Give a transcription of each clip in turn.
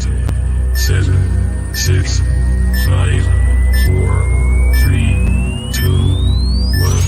8, 7, 6, 5, 4, 3, 2, 1.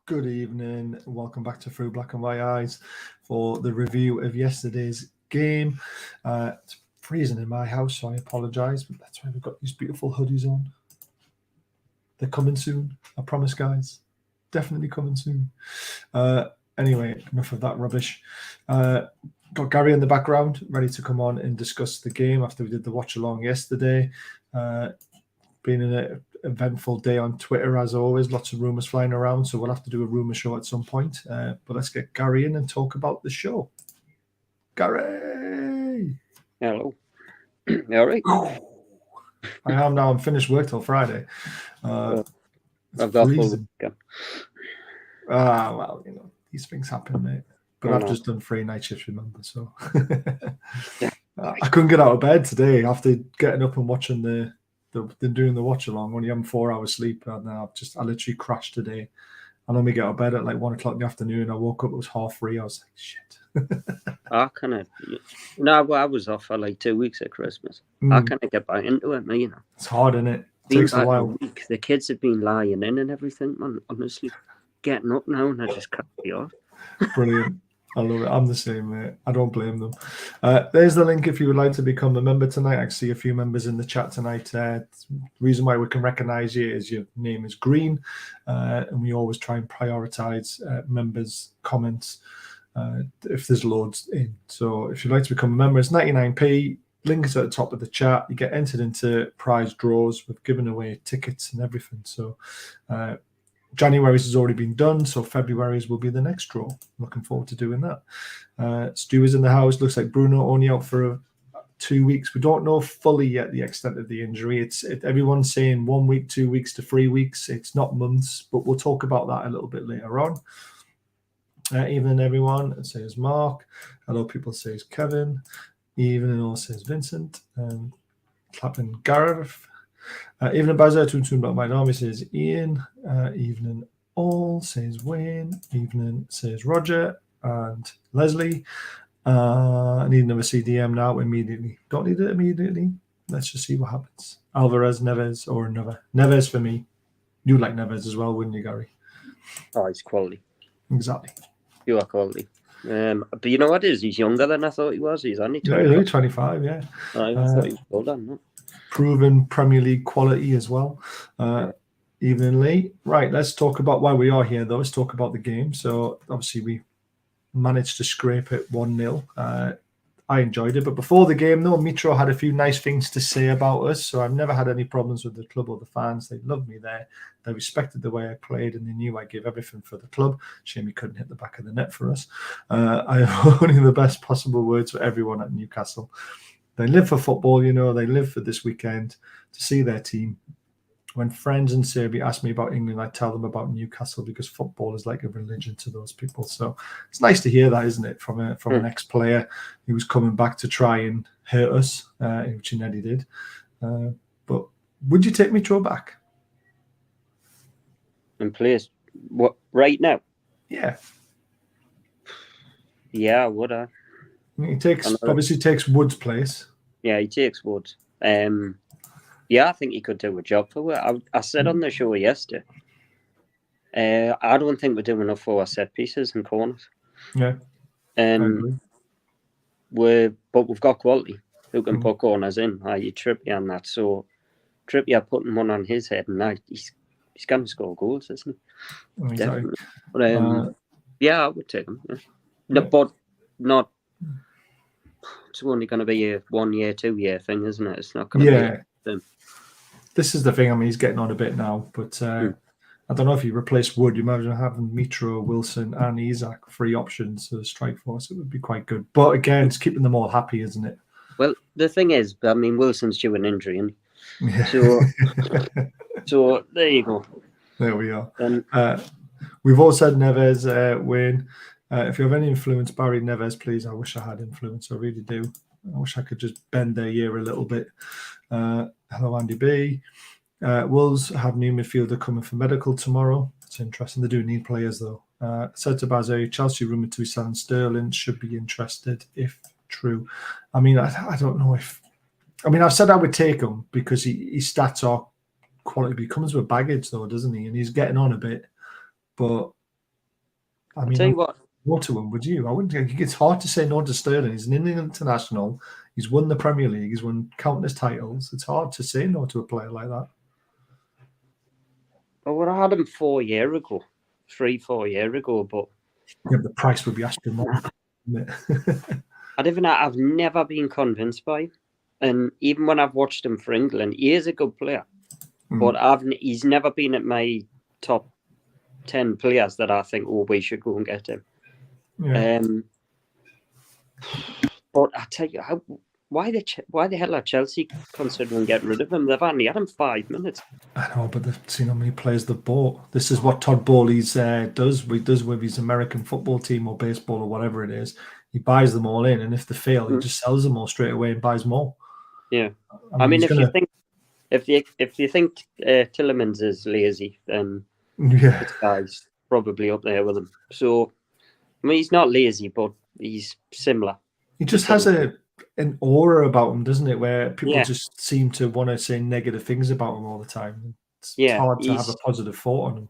Good evening. Welcome back to Through Black and White Eyes for the review of yesterday's game. It's freezing in my house, so I apologise, but that's why we've got these beautiful hoodies on. They're coming soon, I promise, guys. Definitely coming soon. Anyway, enough of that rubbish. Got Gary in the background, ready to come on and discuss the game after we did the watch along yesterday. Been an eventful day on Twitter, as always. Lots of rumours flying around, so we'll have to do a rumour show at some point. But let's get Gary in and talk about the show. Gary! Hello. You all right? I am now. I'm finished work till Friday. I've got freezing. full. Well, these things happen, mate. But I've just done 3 night shifts, remember, so... I couldn't get out of bed today after getting up and watching doing the watch along, only having 4 hours sleep, and I literally crashed today. I normally get out of bed at like 1 o'clock in the afternoon. I woke up, it was 3:30. I was like, shit. I was off for like 2 weeks at Christmas. I kind of get back into it, you know. It's hard, isn't it? It takes a while. The kids have been lying in and everything, man. Honestly, getting up now and I just can't be off. Brilliant. I love it. I'm the same, mate. I don't blame them. There's the link if you would like to become a member tonight. I can see a few members in the chat tonight. The reason why we can recognize you is your name is green, and we always try and prioritize members' comments if there's loads in. So if you'd like to become a member, it's 99p. Link is at the top of the chat. You get entered into prize draws. We've given away tickets and everything. So January's has already been done, so February's will be the next draw. Looking forward to doing that. Stu is in the house. Looks like Bruno only out for 2 weeks. We don't know fully yet the extent of the injury. Everyone's saying 1 week, 2 weeks to 3 weeks. It's not months, but we'll talk about that a little bit later on. Evening, everyone. It says Mark. Hello, people. Says Kevin. Evening, all says Vincent. Clapping Gareth. Evening, Bazza. Toon my army says Ian. Evening, all says Wayne. Evening, says Roger and Leslie. I need another CDM now immediately. Don't need it immediately. Let's just see what happens. Alvarez, Neves, or another. Neves for me. You like Neves as well, wouldn't you, Gary? Oh, it's quality. Exactly. You are quality. But you know what is? He's younger than I thought he was. He's only 25. Yeah, 25, yeah. I thought he was well done, no? Proven Premier League quality as well. Evening, Lee. Right, let's talk about why we are here, though. Let's talk about the game. So, obviously, we managed to scrape it 1-0. I enjoyed it. But before the game, though, Mitro had a few nice things to say about us. So, I've never had any problems with the club or the fans. They loved me there. They respected the way I played, and they knew I gave everything for the club. Shame he couldn't hit the back of the net for us. I have only the best possible words for everyone at Newcastle. They live for football, they live for this weekend to see their team. When friends in Serbia ask me about England, I tell them about Newcastle because football is like a religion to those people. So it's nice to hear that, isn't it, from an ex-player who was coming back to try and hurt us, which he nearly did. But would you take Mitro back? In place? What, right now? Yeah. Yeah, would I? He obviously takes Wood's place. Yeah, he takes Wood. Yeah, I think he could do a job for it. I said on the show yesterday, I don't think we're doing enough for our set pieces and corners. Yeah. But we've got quality who can put corners in, like Trippier and that. So Trippier putting one on his head and he's going to score goals, isn't he? Exactly. But yeah, I would take him. Yeah. No, but not. It's only going to be a 1 year, 2 year thing, isn't it? It's not going to be. This is the thing. I mean, he's getting on a bit now, but I don't know if you replace Wood, you imagine having Mitro, Wilson, and Isak, 3 options to the strike force. It would be quite good. But again, it's keeping them all happy, isn't it? Well, the thing is, I mean, Wilson's due an injury, and Yeah. so there you go. There we are. And we've all said Neves, Wayne. If you have any influence, Barry Neves, please. I wish I had influence. I really do. I wish I could just bend their year a little bit. Hello, Andy B. Wolves have new midfielder coming for medical tomorrow. It's interesting. They do need players, though. Said to Bazay, Chelsea rumoured to be selling Sterling. Should be interested if true. I mean, I don't know if... I mean, I've said I would take him because his stats are quality. He comes with baggage, though, doesn't he? And he's getting on a bit. But, I mean... I'll tell you what. No to him, would you? I wouldn't think it's hard to say no to Sterling. He's an Indian international. He's won the Premier League. He's won countless titles. It's hard to say no to a player like that. Well, I had him 4 years ago, 3-4 years ago, but yeah, the price would be astronomical. I've never been convinced by him, and even when I've watched him for England, he is a good player, but he's never been at my top 10 players that I think, oh, we should go and get him. Yeah. But I tell you, why the hell are Chelsea considering getting rid of him? They've only had him 5 minutes. I know, but they've seen how many players they've bought. This is what Todd Bowley's does. He does with his American football team or baseball or whatever it is. He buys them all in, and if they fail, he just sells them all straight away and buys more. Yeah, I mean, if you think Tielemans is lazy, then this guy's probably up there with him. So, I mean, he's not lazy, but he's similar. He just has an aura about him, doesn't it? Where people just seem to want to say negative things about him all the time. It's hard to have a positive thought on him.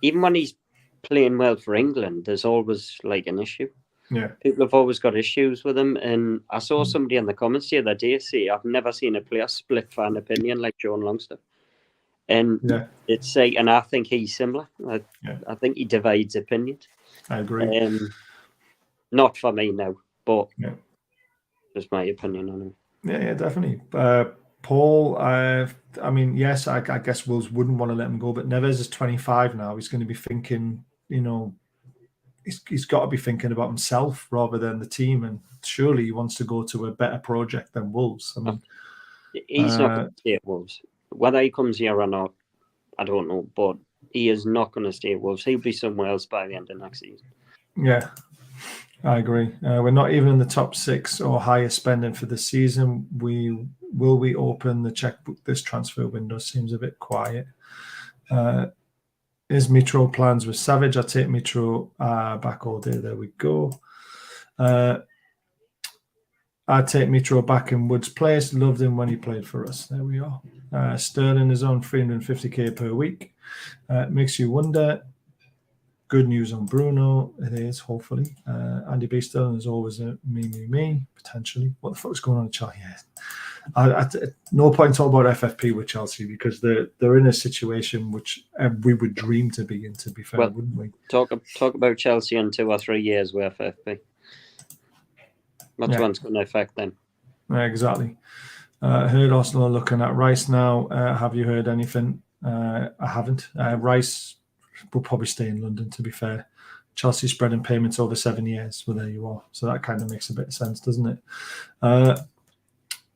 Even when he's playing well for England, there's always like an issue. Yeah, people have always got issues with him. And I saw somebody in the comments the other day say, "I've never seen a player split for an opinion like John Longstaff." And it's like, and I think he's similar. I think he divides opinions. I agree. Not for me now, but just my opinion on him. Yeah, definitely. Paul, I mean, yes, I guess Wolves wouldn't want to let him go, but Neves is 25 now. He's going to be thinking, he's got to be thinking about himself rather than the team, and surely he wants to go to a better project than Wolves. I mean, he's not going to stay at Wolves. Whether he comes here or not, I don't know, but he is not going to stay at Wolves. He'll be somewhere else by the end of next season. Yeah, I agree. We're not even in the top 6 or higher spending for the season. Will we open the checkbook this transfer window? Seems a bit quiet. Is Mitro plans with Savage? I take Mitro back all day. There we go. I take Mitro back in Wood's place. Loved him when he played for us. There we are. Sterling is on 350k per week. Makes you wonder. Good news on Bruno. It is, hopefully. Andy B. Sterling is always a me, potentially. What the fuck is going on in Chelsea? Yeah. No point talking about FFP with Chelsea because they're in a situation which we would dream to be in, to be fair, wouldn't we? Talk about Chelsea in 2 or 3 years with FFP. That's one's going to affect them. Exactly. Heard Arsenal are looking at Rice now. Have you heard anything? I haven't. Rice will probably stay in London, to be fair. Chelsea spreading payments over 7 years. Well, there you are. So that kind of makes a bit of sense, doesn't it?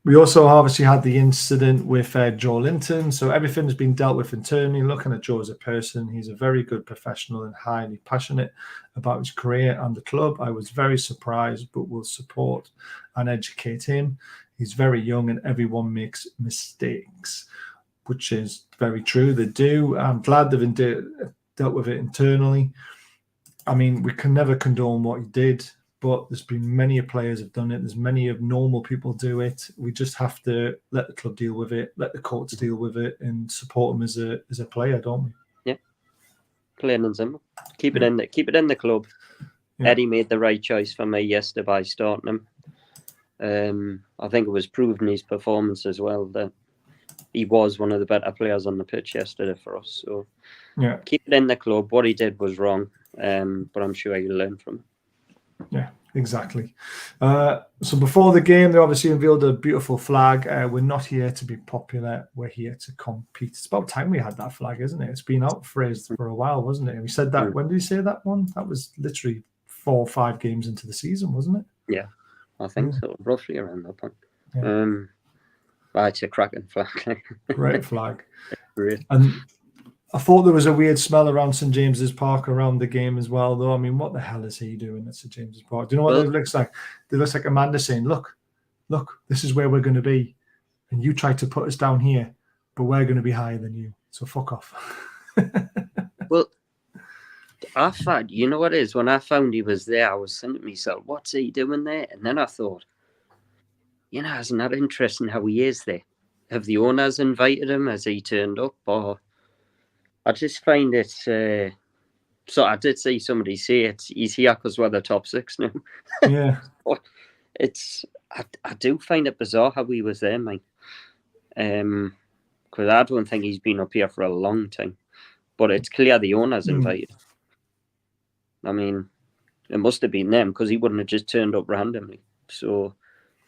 We also obviously had the incident with Joe Linton. So everything has been dealt with internally. Looking at Joe as a person, he's a very good professional and highly passionate about his career and the club. I was very surprised, but will support and educate him. He's very young and everyone makes mistakes, which is very true. They do. I'm glad they've dealt with it internally. I mean, we can never condone what he did, but there's been many players have done it. There's many of normal people do it. We just have to let the club deal with it, let the courts deal with it, and support him as a player, don't we? Yeah, plain and simple. Keep it in the club. Yeah. Eddie made the right choice for me yesterday by starting him. I think it was proven his performance as well that he was one of the better players on the pitch yesterday for us. So keep it in the club. What he did was wrong, but I'm sure he'll learn from it. Yeah, exactly. So before the game, they obviously unveiled a beautiful flag. We're not here to be popular. We're here to compete. It's about time we had that flag, isn't it? It's been outphrased for a while, wasn't it? And we said that. When did we say that one? That was literally 4 or 5 games into the season, wasn't it? Yeah, I think so. Roughly around that point. Yeah. It's a cracking flag. Great flag. Great. And I thought there was a weird smell around St. James's Park around the game as well, though. I mean, what the hell is he doing at St. James's Park? Do you know what it looks like? It looks like Amanda saying, look, this is where we're going to be. And you tried to put us down here, but we're going to be higher than you. So fuck off. Well, you know what it is? When I found he was there, I was thinking to myself, what's he doing there? And then I thought, isn't that interesting how he is there? Have the owners invited him? Has he turned up? Or I just find it. So I did see somebody say he's here because we're the top 6 now. Yeah. But I do find it bizarre how he was there, mate. Because I don't think he's been up here for a long time. But it's clear the owners invited. I mean, it must have been them because he wouldn't have just turned up randomly. So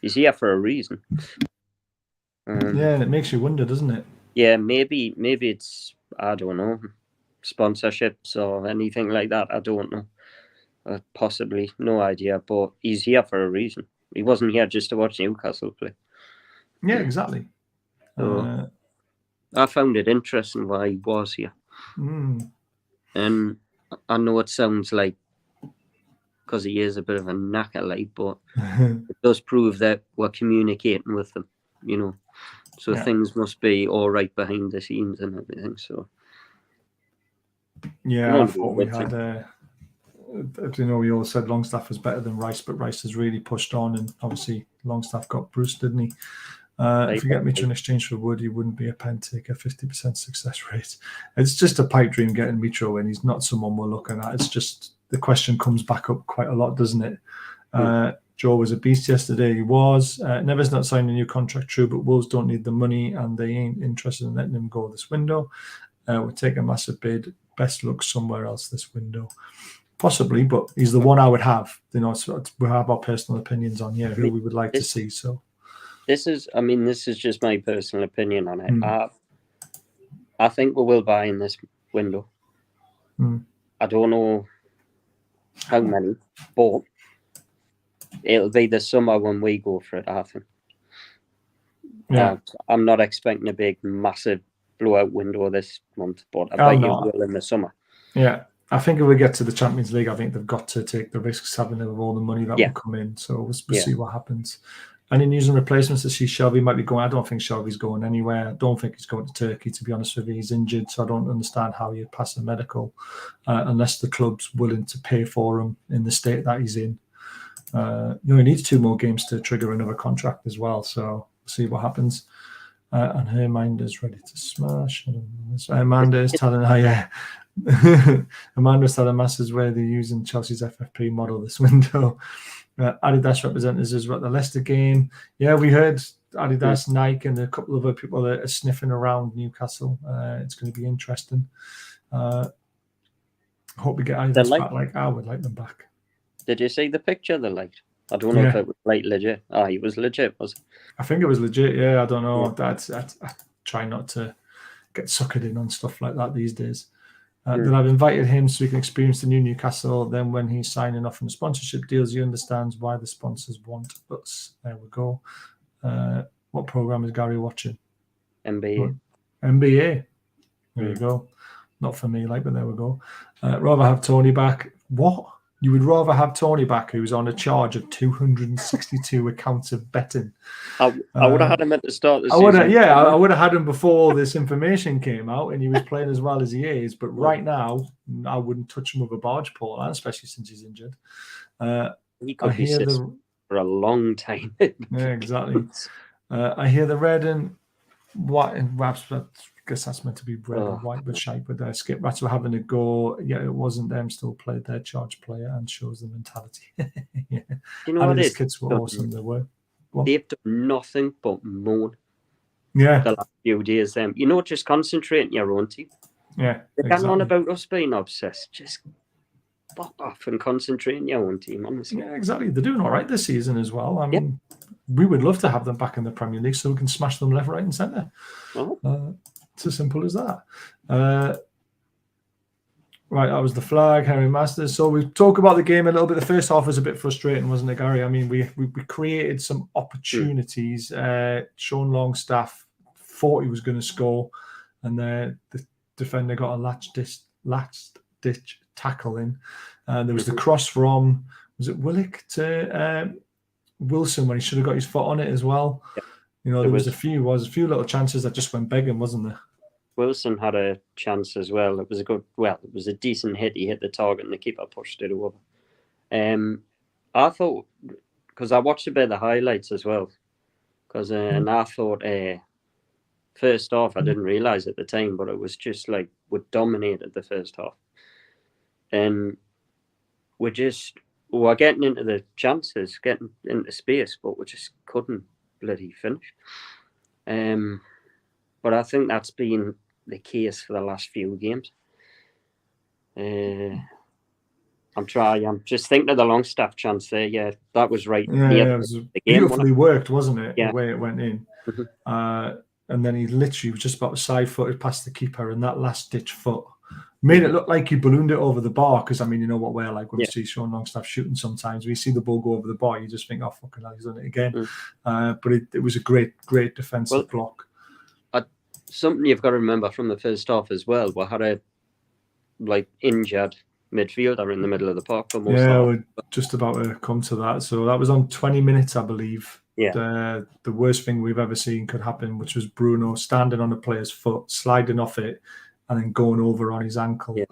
he's here for a reason. Yeah, and it makes you wonder, doesn't it? Yeah, maybe it's, I don't know, sponsorships or anything like that. I don't know. Possibly, no idea. But he's here for a reason. He wasn't here just to watch Newcastle play. Yeah, exactly. So I found it interesting why he was here. And I know it sounds like because he is a bit of a knacker, like, but it does prove that we're communicating with them, So things must be all right behind the scenes and everything. So yeah, I thought we had. We all said Longstaff was better than Rice, but Rice has really pushed on, and obviously Longstaff got Bruce, didn't he? If you get Mitchell in exchange for Wood, he wouldn't be a pen taker. 50% success rate. It's just a pipe dream getting Mitchell in. He's not someone we're looking at. It's just the question comes back up quite a lot, doesn't it? Joe was a beast yesterday. He was. Never's not signed a new contract, true, but Wolves don't need the money and they ain't interested in letting him go this window. We'll take a massive bid. Best look somewhere else this window. Possibly, but he's the one I would have. So we have our personal opinions on who we would like to see. So this is just my personal opinion on it. I think we will buy in this window. I don't know how many, but it'll be the summer when we go for it, I think. Yeah. I'm not expecting a big, massive blowout window this month, but I bet you will in the summer. Yeah. I think if we get to the Champions League, I think they've got to take the risks having with all the money that will come in. So we'll see what happens. Any news and replacements to see Shelby might be going? I don't think Shelby's going anywhere. I don't think he's going to Turkey, to be honest with you. He's injured, so I don't understand how you pass a medical unless the club's willing to pay for him in the state that he's in. He needs 2 more games to trigger another contract as well. So we'll see what happens. And her mind is ready to smash. Amanda is telling her, Amanda's telling masses where they're using Chelsea's FFP model this window. Adidas representatives were at the Leicester game. Yeah, we heard Adidas, Nike, and a couple of other people that are sniffing around Newcastle. It's going to be interesting. Hope we get Adidas back. Like I would like them back. Did you see the picture they liked? I don't know if it was legit. He was legit, was it? I think it was legit. Yeah, I don't know. I try not to get suckered in on stuff like that these days. Then I've invited him so he can experience the new Newcastle. Then when he's signing off on the sponsorship deals, he understands why the sponsors want us. There we go. What program is Gary watching? NBA. There you go. Not for me, but there we go. Rather have Tony back. What? You would rather have Tony back, who's on a charge of 262 accounts of betting. I would have had him at the start of the season. I would have had him before all this information came out and he was playing as well as he is. But right now, I wouldn't touch him with a barge pole, especially since he's injured. He could be for a long time. Yeah, exactly. I hear the red and white and Raps. I guess that's meant to be red and white, but shape with their skip. Rats were having a go. Yeah, it wasn't them. Still played their charge player and shows the mentality. Yeah. You know what it is? Kids were awesome. They were. They've done nothing but moan. Yeah. The last few days, just concentrate on your own team. Yeah. They're getting on about us being obsessed. Just fuck off and concentrate on your own team, honestly. Yeah, exactly. They're doing all right this season as well. I mean, we would love to have them back in the Premier League so we can smash them left, right, and centre. It's as simple as that. Right, that was the flag, Henry Masters. So we talk about the game a little bit. The first half was a bit frustrating, wasn't it, Gary? I mean, we created some opportunities. Sean Longstaff thought he was going to score, and the defender got a last ditch tackle in. There was the cross from, was it Willock to Wilson when he should have got his foot on it as well. Yep. You know, there was a few little chances that just went begging, wasn't there? Wilson had a chance as well. It was a decent hit. He hit the target and the keeper pushed it over. I thought, because I watched a bit of the highlights as well, and I thought first half, I didn't realise at the time, but it was just like we dominated the first half. And we're getting into the chances, getting into space, but we just couldn't bloody finish. But I think that's been the case for the last few games. I'm just thinking of the Longstaff chance there. Yeah, that was right. Yeah, it was the game, beautifully worked, wasn't it? Yeah. The way it went in. Mm-hmm. And then he literally was just about side-footed past the keeper, and that last-ditch foot made it look like he ballooned it over the bar. Because, I mean, you know what we're like when we see Sean Longstaff shooting sometimes. When you see the ball go over the bar, you just think, oh, fucking hell, he's done it again. But it was a great defensive block. Something you've got to remember from the first half as well, we had a injured midfielder in the middle of the park for most of it. We're just about to come to that. So that was on 20 minutes, I believe. Yeah. The worst thing we've ever seen could happen, which was Bruno standing on a player's foot, sliding off it, and then going over on his ankle. Yeah.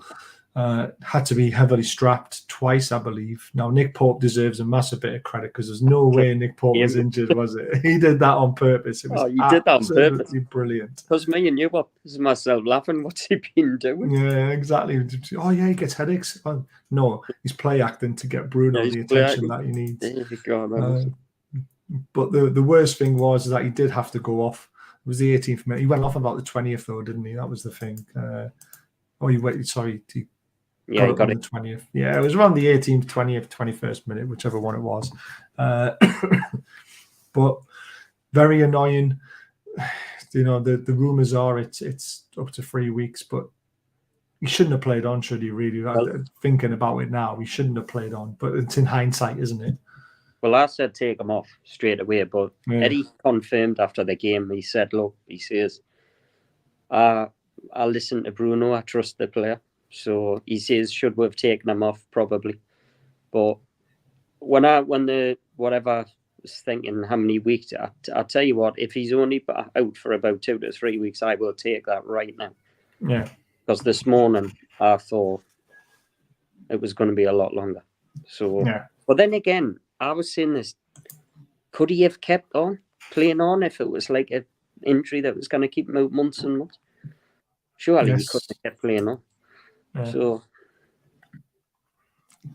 Had to be heavily strapped twice, I believe. Now, Nick Pope deserves a massive bit of credit because there's no way Nick Pope was injured, was it? He did that on purpose. It was did that on purpose. Brilliant. Because me and you were myself laughing. What's he been doing? Yeah, exactly. Oh, yeah, he gets headaches. Oh, no, he's play acting to get Bruno the attention that he needs. But the worst thing was that he did have to go off. It was the 18th minute. He went off about the 20th, though, didn't he? That was the thing. He got it on the 20th. Yeah, it was around the 18th, 20th, 21st minute, whichever one it was. But very annoying. You know, the rumours are it's up to 3 weeks, but he shouldn't have played on, should he, really? Thinking about it now, he shouldn't have played on. But it's in hindsight, isn't it? Well, I said take him off straight away, but Eddie confirmed after the game, he said, look, he says, I listen to Bruno, I trust the player. So he says, should we have taken him off? Probably. But when the whatever was thinking how many weeks, I'll tell you what, if he's only out for about 2 to 3 weeks, I will take that right now. Yeah. Because this morning I thought it was going to be a lot longer. So, but then again, I was saying this, could he have kept on playing on if it was like an injury that was going to keep him out months and months? Surely he couldn't have kept playing on. Yeah. So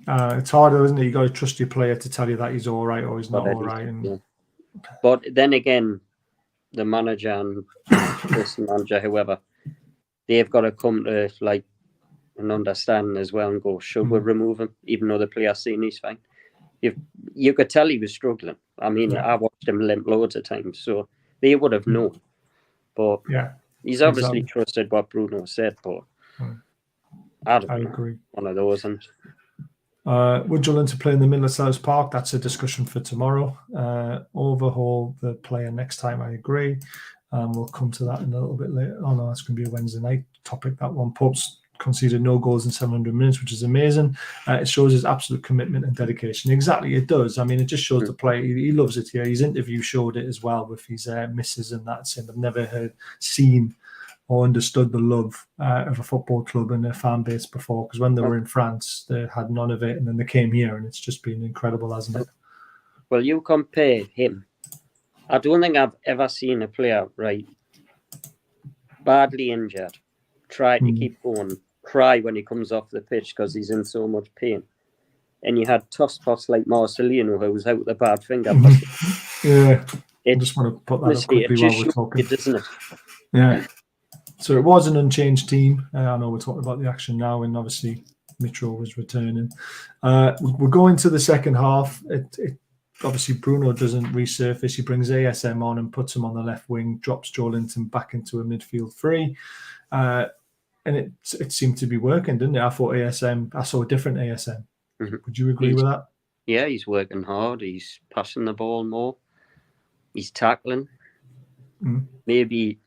it's harder, isn't it? You got to trust your player to tell you that he's all right or he's not all right. But then again, the manager and this manager, whoever, they've got to come to an understanding as well and go, should we remove him, even though the player's seen he's fine? You could tell he was struggling. I mean, I watched him limp loads of times, so they would have known. But he's obviously trusted what Bruno said, but I agree. One of those. And would you learn to play in the middle of Selhurst Park? That's a discussion for tomorrow. Overhaul the player next time. I agree. We'll come to that in a little bit later. Oh no, that's going to be a Wednesday night topic. That one. Pope's conceded no goals in 700 minutes, which is amazing. It shows his absolute commitment and dedication. Exactly, it does. I mean, it just shows the player. He loves it here. His interview showed it as well with his misses and that. Saying I've never seen or understood the love of a football club and their fan base before, because when they were in France, they had none of it, and then they came here, and it's just been incredible, hasn't it? Well, you compare him. I don't think I've ever seen a player, badly injured, try to keep going, cry when he comes off the pitch because he's in so much pain. And you had tosspots like Marcelino, who was out with a bad finger. I just want to put that up quickly while we're talking. Isn't it? Yeah. So it was an unchanged team. I know we're talking about the action now, and obviously Mitro was returning. We're going to the second half. Obviously, Bruno doesn't resurface. He brings ASM on and puts him on the left wing, drops Joelinton back into a midfield three. And it seemed to be working, didn't it? I thought I saw a different ASM. Mm-hmm. Would you agree with that? Yeah, he's working hard. He's passing the ball more. He's tackling. Maybe,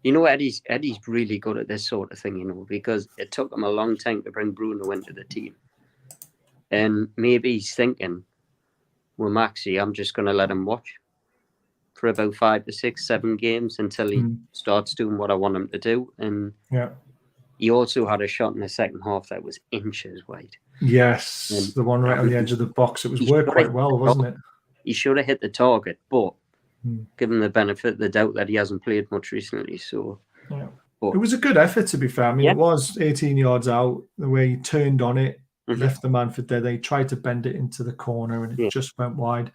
Eddie's really good at this sort of thing, because it took him a long time to bring Bruno into the team. And maybe he's thinking, well, Maxi, I'm just going to let him watch for about 5 to 6, 7 games until he starts doing what I want him to do. And he also had a shot in the second half that was inches wide. Yes, and the one right on the edge of the box. It was worked quite well, wasn't it? He should have hit the target, but given the benefit of the doubt that he hasn't played much recently. So it was a good effort, to be fair. I mean, it was 18 yards out. The way he turned on it, left the man for dead. They tried to bend it into the corner, and it just went wide.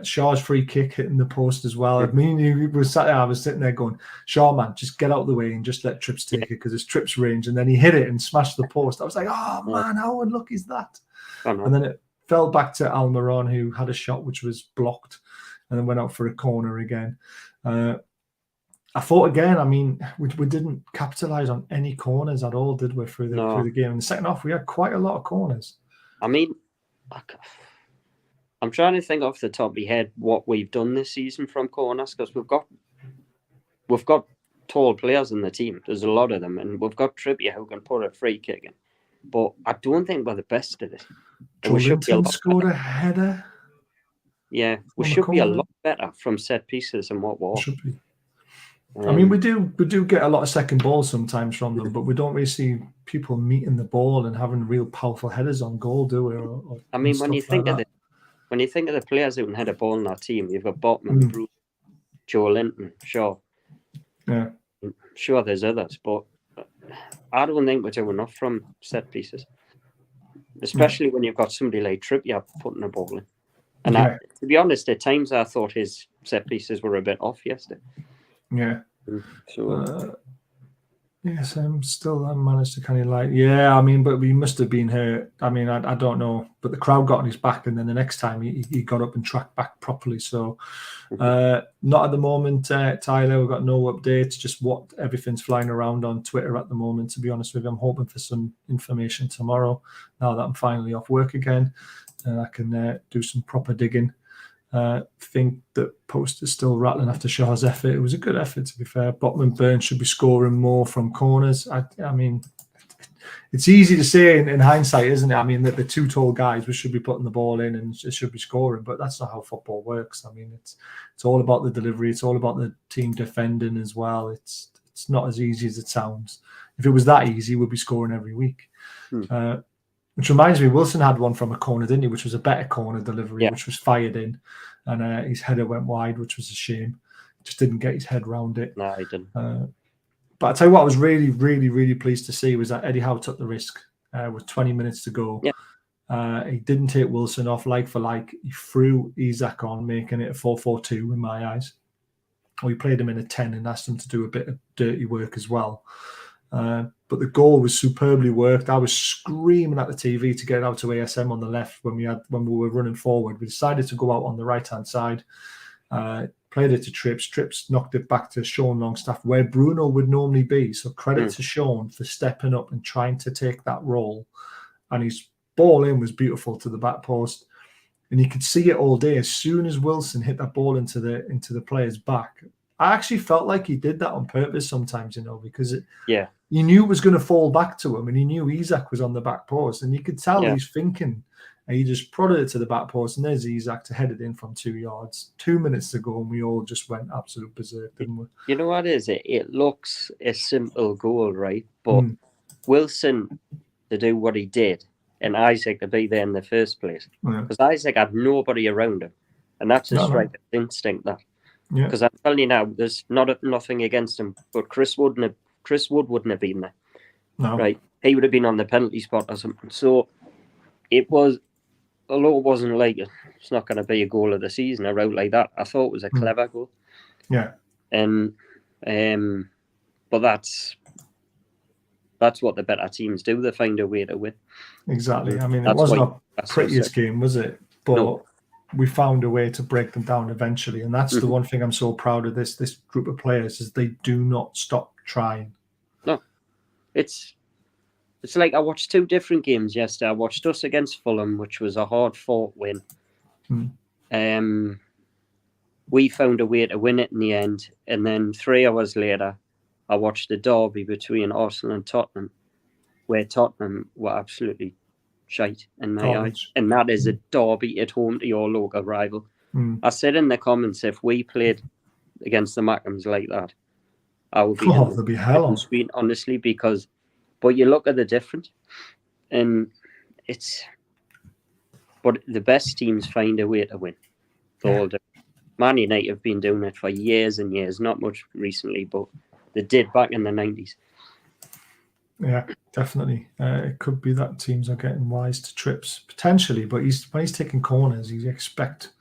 Shaw's free kick hitting the post as well. I mean, I was sitting there going, Shaw, man, just get out of the way and just let Trips take it, because it's Trips' range. And then he hit it and smashed the post. I was like, oh, man, how unlucky is that? And then it fell back to Almiron, who had a shot which was blocked, and then went out for a corner again. I thought again, I mean, we didn't capitalise on any corners at all, did we, through the game? In the second half, we had quite a lot of corners. I mean, I'm trying to think off the top of my head what we've done this season from corners, because we've got tall players in the team. There's a lot of them, and we've got Trippier who can put a free kick in. But I don't think we're the best at it. Joelinton scored a header. Yeah, we should be a lot better from set pieces than what we're. Should be. I mean, we do get a lot of second balls sometimes from them, but we don't really see people meeting the ball and having real powerful headers on goal, do we? I mean, when you think of the players who can head a ball in our team, you've got Botman, Bruce, Joelinton, Shaw. Yeah. Sure, there's others, but I don't think we're doing enough from set pieces, especially when you've got somebody like Trippier putting a ball in. And to be honest, at times I thought his set pieces were a bit off yesterday. Yeah. So yes, I managed to kind of I mean, but we must have been hurt. I mean, I don't know, but the crowd got on his back, and then the next time he got up and tracked back properly. So not at the moment, Tyler. We've got no updates, just what everything's flying around on Twitter at the moment. To be honest with you, I'm hoping for some information tomorrow, now that I'm finally off work again, and I can do some proper digging. Think that post is still rattling after Shaw's effort. It was a good effort, to be fair. Botman Burns should be scoring more from corners. I mean, it's easy to say in hindsight, isn't it? I mean, that the two tall guys, we should be putting the ball in and it should be scoring, but that's not how football works. I mean, it's all about the delivery. It's all about the team defending as well. It's not as easy as it sounds. If it was that easy, we'd be scoring every week. Which reminds me, Wilson had one from a corner, didn't he? Which was a better corner delivery, which was fired in, and his header went wide, which was a shame. Just didn't get his head round it. No, he didn't. But I tell you what, I was really, really, really pleased to see was that Eddie Howe took the risk with 20 minutes to go. He didn't take Wilson off like for like. He threw Isak on, making it a 4-4-2 in my eyes. We played him in a 10 and asked him to do a bit of dirty work as well. But the goal was superbly worked. I was screaming at the TV to get it out to ASM on the left when we were running forward. We decided to go out on the right-hand side, played it to Trips. Trips knocked it back to Sean Longstaff, where Bruno would normally be. So credit to Sean for stepping up and trying to take that role. And his ball in was beautiful to the back post. And you could see it all day. As soon as Wilson hit that ball into the player's back, I actually felt like he did that on purpose sometimes, because he knew it was going to fall back to him, and he knew Isak was on the back post, and you could tell he's thinking, and he just prodded it to the back post, and there's Isak to head it in from 2 yards. 2 minutes to go, and we all just went absolute berserk, didn't we? You know what is it? It looks a simple goal, right? But Wilson to do what he did, and Isak to be there in the first place, because Isak had nobody around him, and that's a striker's instinct, that. Because I'm telling you now, there's nothing against him, but Chris Wood wouldn't have been there. No. Right? He would have been on the penalty spot or something. So it was, although it wasn't like it's not going to be a goal of the season, a route like that, I thought it was a clever goal. Yeah. And but that's what the better teams do. They find a way to win. Exactly. I mean, it That's wasn't why our that's so prettiest sick. game, was it? But No. we found a way to break them down eventually. And that's the Mhm. one thing I'm so proud of this group of players is they do not stop trying. No, it's like I watched 2 different games yesterday. I watched us against Fulham, which was a hard-fought win. We found a way to win it in the end, and then 3 hours later, I watched the derby between Arsenal and Tottenham, where Tottenham were absolutely shite in my eyes, and that is a derby at home to your local rival. I said in the comments, if we played against the Mackhams like that, I would be there'll be hell on. sweet, honestly, because but you look at the difference, and but the best teams find a way to win. They all do. Man United have been doing it for years and years, not much recently, but they did back in the 90s. Yeah, definitely. It could be that teams are getting wise to trips, potentially, but when he's taking corners, you expect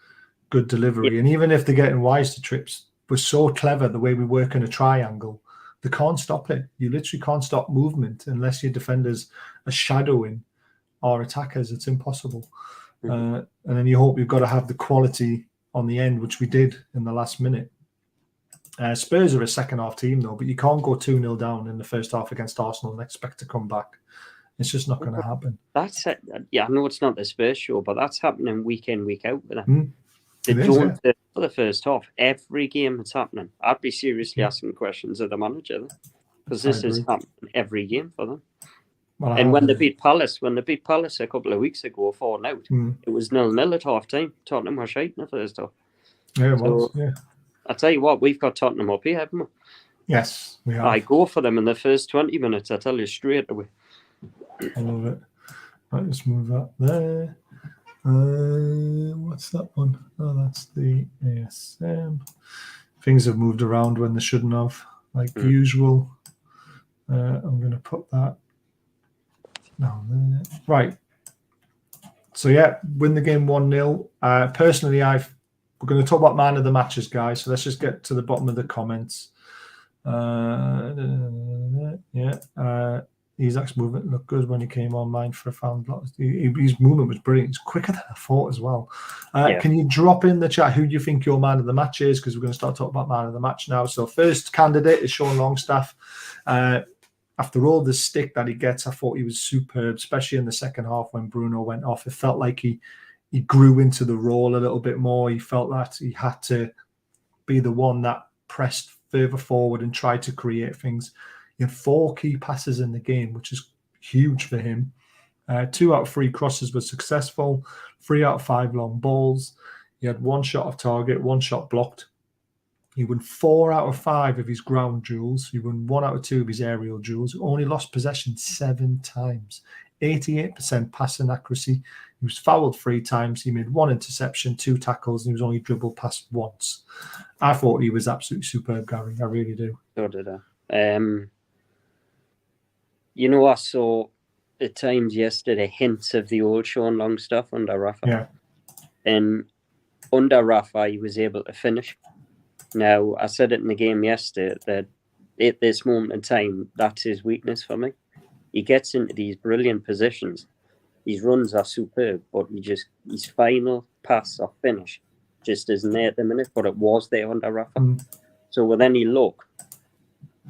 good delivery. And even if they're getting wise to trips, we're so clever the way we work in a triangle, they can't stop it. You literally can't stop movement unless your defenders are shadowing our attackers. It's impossible. And then you hope you've got to have the quality on the end, which we did in the last minute. Spurs are a second half team, though, but you can't go 2-0 down in the first half against Arsenal and expect to come back. It's just not going to happen. That's it. Yeah, I know it's not the Spurs show, but that's happening week in, week out with them. It is, for the first half. Every game it's happening. I'd be seriously asking questions of the manager, because this is happening every game for them. Well, and when they beat Palace a couple of weeks ago, 4-0, it was 0-0 at half time. Tottenham were shite in the first half. Yeah, it was. Yeah. I tell you what, we've got Tottenham up here, haven't we? Yes, we have. I go for them in the first 20 minutes. I tell you straight away. I love it. Right, let's move that there. What's that one? Oh, that's the ASM. Things have moved around when they shouldn't have, like usual. I'm going to put that. No, right. So yeah, win the game 1-0. Personally, we're going to talk about man of the matches, guys. So let's just get to the bottom of the comments. Isak's movement looked good when he came online for a found block. His movement was brilliant. It's quicker than I thought as well. Can you drop in the chat who you think your man of the match is? Because we're going to start talking about man of the match now. So first candidate is Sean Longstaff. After all the stick that he gets, I thought he was superb, especially in the second half when Bruno went off. It felt like he grew into the role a little bit more. He felt that he had to be the one that pressed further forward and tried to create things. He had 4 key passes in the game, which is huge for him. 2 out of 3 crosses were successful. 3 out of 5 long balls. He had 1 shot off target, 1 shot blocked. He won 4 out of 5 of his ground duels. He won 1 out of 2 of his aerial duels. He only lost possession 7 times. 88% passing accuracy. He was fouled 3 times. He made 1 interception, 2 tackles, and he was only dribbled past once. I thought he was absolutely superb, Gary. I really do. So did I. I saw at times yesterday hints of the old Sean Longstaff under Rafa. Yeah. And under Rafa, he was able to finish. Now, I said it in the game yesterday that at this moment in time, that's his weakness for me. He gets into these brilliant positions. His runs are superb, but his final pass or finish just isn't there at the minute, but it was there under Rafa. So with any luck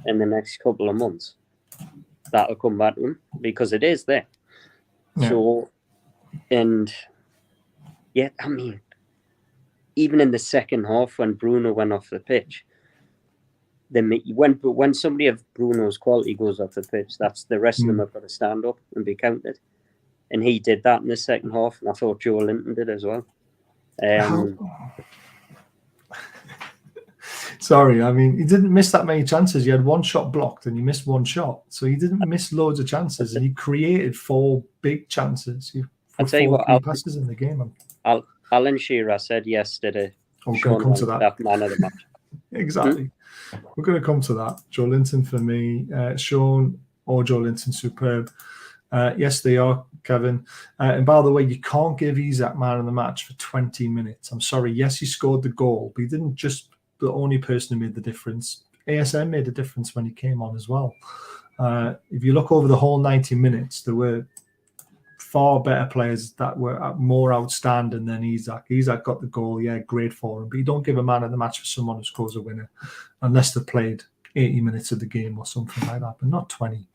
in the next couple of months, that'll come back to him because it is there. Yeah. So, and yeah, I mean, even in the second half when Bruno went off the pitch, when somebody of Bruno's quality goes off the pitch, that's the rest of them have got to stand up and be counted. And he did that in the second half, and I thought Joe Linton did as well. Sorry, I mean, he didn't miss that many chances. He had 1 shot blocked and he missed 1 shot. So he didn't miss loads of chances, and he created 4 big chances. I'll tell you what, passes in the game. Alan Shearer said yesterday, Sean come to that. Man of the match. Exactly. We're going to come to that. Joe Linton for me. Sean or Joe Linton, superb. Yes, they are, Kevin. And by the way, you can't give Isak man of the match for 20 minutes. I'm sorry. Yes, he scored the goal, but he didn't just the only person who made the difference. ASM made a difference when he came on as well. If you look over the whole 90 minutes, there were far better players that were more outstanding than Isak. Isak got the goal, yeah, great for him, but you don't give a man of the match for someone who scores a winner unless they played 80 minutes of the game or something like that, but not 20.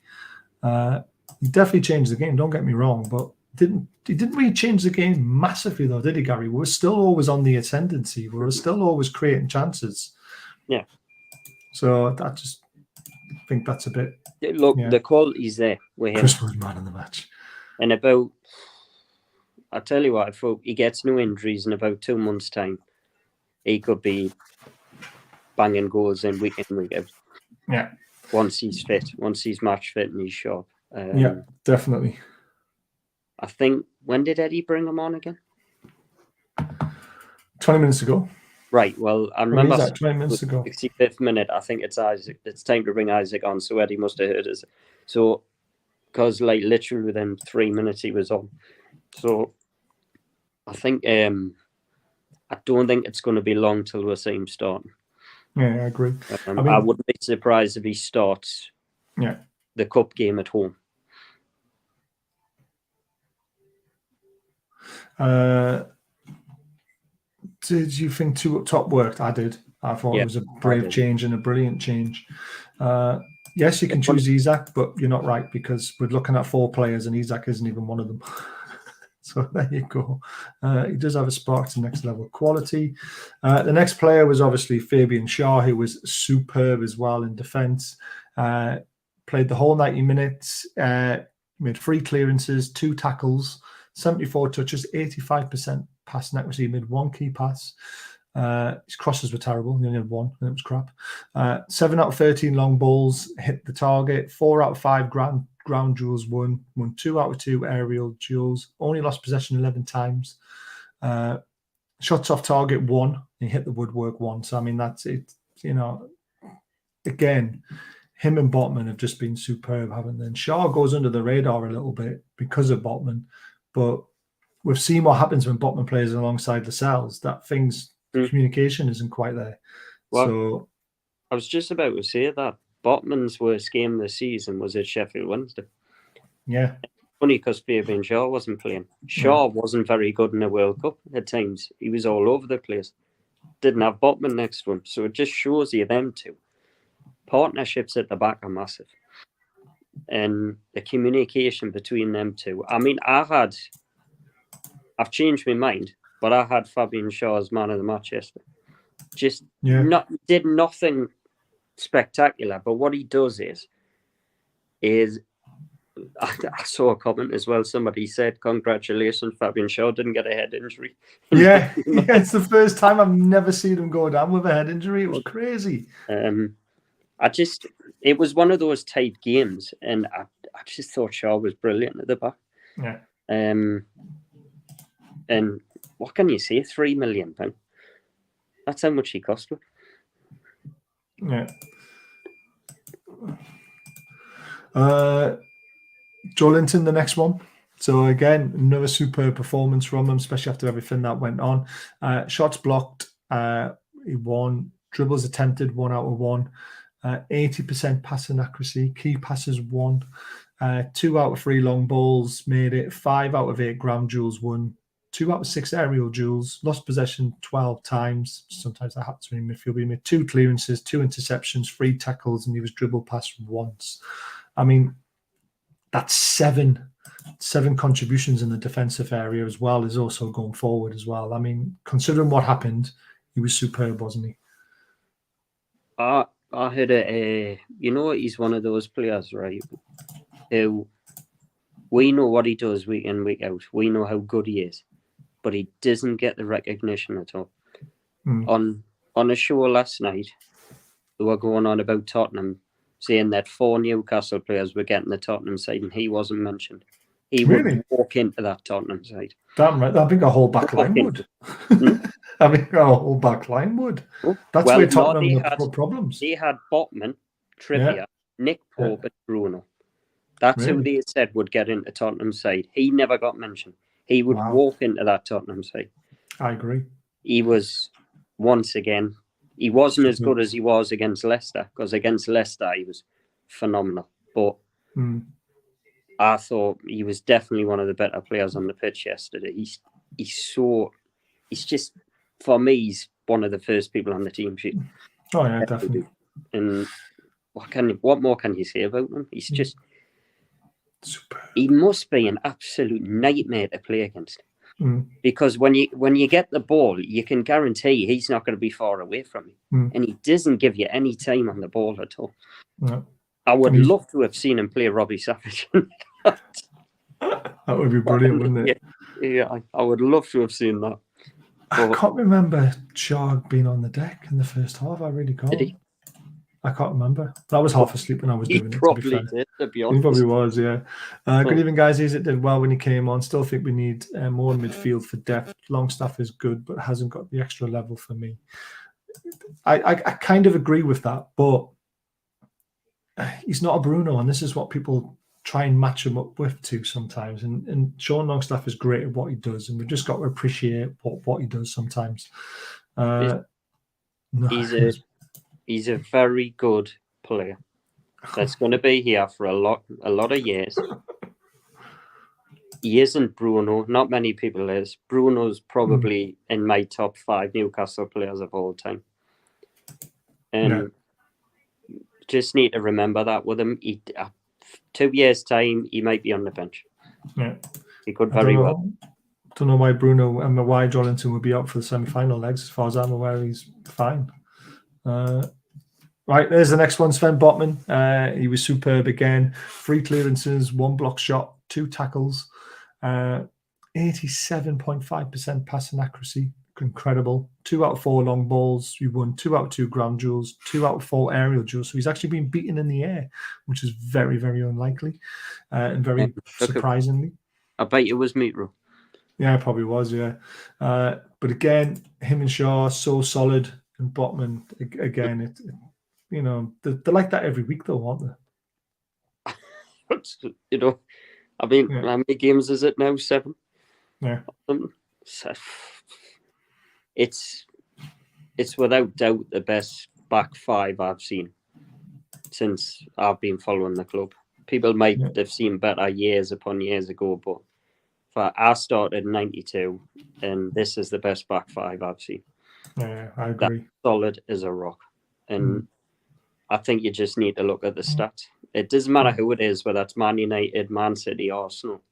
He definitely changed the game, don't get me wrong, but he didn't really change the game massively though, did he, Gary? We were still always on the ascendancy. We were still always creating chances. Yeah. So I just think that's a bit... Look, the quality's there with him. Chris was man of the match. And I'll tell you what, if he gets no injuries in about 2 months' time, he could be banging goals in week out. Yeah. Once he's fit, once he's match fit and he's sharp. Yeah, definitely. I think, when did Eddie bring him on again? 20 minutes ago. Right, well, I remember 20 minutes ago. 65th minute, I think it's Isak. It's time to bring Isak on, so Eddie must have heard us. So, because like literally within 3 minutes he was on. So, I think, I don't think it's going to be long till we see him starting. Yeah, I agree. I wouldn't be surprised if he starts the cup game at home. Did you think two up top worked? I did. I thought it was a brave change and a brilliant change. Yes, you can choose Isak, but you're not right because we're looking at 4 players and Isak isn't even one of them. So there you go. He does have a spark to next level quality. The next player was obviously Fabian Schär, who was superb as well in defence. Played the whole 90 minutes, made 3 clearances, 2 tackles, 74 touches, 85% passing accuracy, made 1 key pass. His crosses were terrible. He only had 1, and it was crap. 7 out of 13 long balls hit the target. 4 out of 5 ground duels won 2 out of 2 aerial duels. Only lost possession 11 times. Shots off target 1. He hit the woodwork 1. So I mean that's it. You know, again, him and Botman have just been superb, haven't they? And Schär goes under the radar a little bit because of Botman, but we've seen what happens when Botman plays alongside Lascelles. That communication isn't quite there. Well, so I was just about to say that Botman's worst game this season was at Sheffield Wednesday. Yeah. Funny because Fabian Schär wasn't playing. Schär wasn't very good in the World Cup at times. He was all over the place. Didn't have Botman next to him. So it just shows you them two. Partnerships at the back are massive. And the communication between them two. I mean, I've changed my mind, but I had Fabian Schär as man of the match yesterday. Just did nothing spectacular, but what he does is I saw a comment as well. Somebody said, "Congratulations, Fabian Schär didn't get a head injury." Yeah, it's the first time I've never seen him go down with a head injury. It was crazy. It was one of those tight games, and I just thought Schär was brilliant at the back. Yeah. And what can you say? £3 million. That's how much he cost me. Yeah. Joelinton, the next one. So again, another superb performance from him, especially after everything that went on. Shots blocked, he won. Dribbles attempted, 1 out of 1. 80% passing accuracy. Key passes 1. 2 out of 3 long balls made it. 5 out of 8 ground duels won. 2 out of 6 aerial duels. Lost possession 12 times. Sometimes that happens in midfield. He made 2 clearances, 2 interceptions, 3 tackles, and he was dribbled past once. I mean, that's 7 contributions in the defensive area as well as also going forward as well. I mean, considering what happened, he was superb, wasn't he? I heard he's one of those players, right, who we know what he does week in, week out. We know how good he is, but he doesn't get the recognition at all. On a show last night, they were going on about Tottenham, saying that 4 Newcastle players were getting the Tottenham side, and he wasn't mentioned. He would walk into that Tottenham side. Damn right. I think a whole back line would. I think a whole back line would. That's where Tottenham had problems. They had Botman, Trippier, Nick Pope, and Bruno. That's who they said would get into Tottenham side. He never got mentioned. He would walk into that Tottenham side. I agree. He was, once again, he wasn't as good as he was against Leicester, because against Leicester he was phenomenal. but Mm. I thought he was definitely one of the better players on the pitch yesterday. He's just, for me, he's one of the first people on the team sheet. Oh yeah, definitely. And what more can you say about him? He's just super. He must be an absolute nightmare to play against. Mm. Because when you get the ball, you can guarantee he's not going to be far away from you. Mm. And he doesn't give you any time on the ball at all. No. I would love to have seen him play Robbie Savage. That would be brilliant, wouldn't it? Yeah, I would love to have seen that. I can't remember Shaw being on the deck in the first half. I really can't. Did he? I can't remember. I was half asleep when I was doing it, Probably to be fair. did, to be honest. He probably was, yeah. Good evening, guys. Isak did well when he came on. Still think we need more midfield for depth. Longstaff is good, but hasn't got the extra level for me. I kind of agree with that, but he's not a Bruno, and this is what people try and match him up with too sometimes. And Sean Longstaff is great at what he does, and we've just got to appreciate what he does sometimes. He's a very good player. That's going to be here for a lot of years. He isn't Bruno. Not many people is. Bruno's probably in my top 5 Newcastle players of all time. And just need to remember that with him. 2 years' time, he might be on the bench. Yeah, he could very well. Don't know why Bruno and why Jolinton would be out for the semi-final legs. As far as I'm aware, he's fine. Right, there's the next one, Sven Botman. He was superb again. 3 clearances, 1 block shot, 2 tackles, 87.5% passing accuracy. Incredible. 2 out of 4 long balls. He won 2 out of 2 ground duels, 2 out of 4 aerial duels. So he's actually been beaten in the air, which is very, very unlikely and very surprisingly. I bet it was Mitro. Yeah, it probably was, yeah. But again, him and Shaw, so solid. And Botman, again, they're like that every week, though, aren't they? How many games is it now? 7? Yeah. It's without doubt the best back 5 I've seen since I've been following the club. People might have seen better years upon years ago, but I started in 92, and this is the best back 5 I've seen. Yeah, I agree. That's solid as a rock. And I think you just need to look at the stats. It doesn't matter who it is, whether it's Man United, Man City, Arsenal.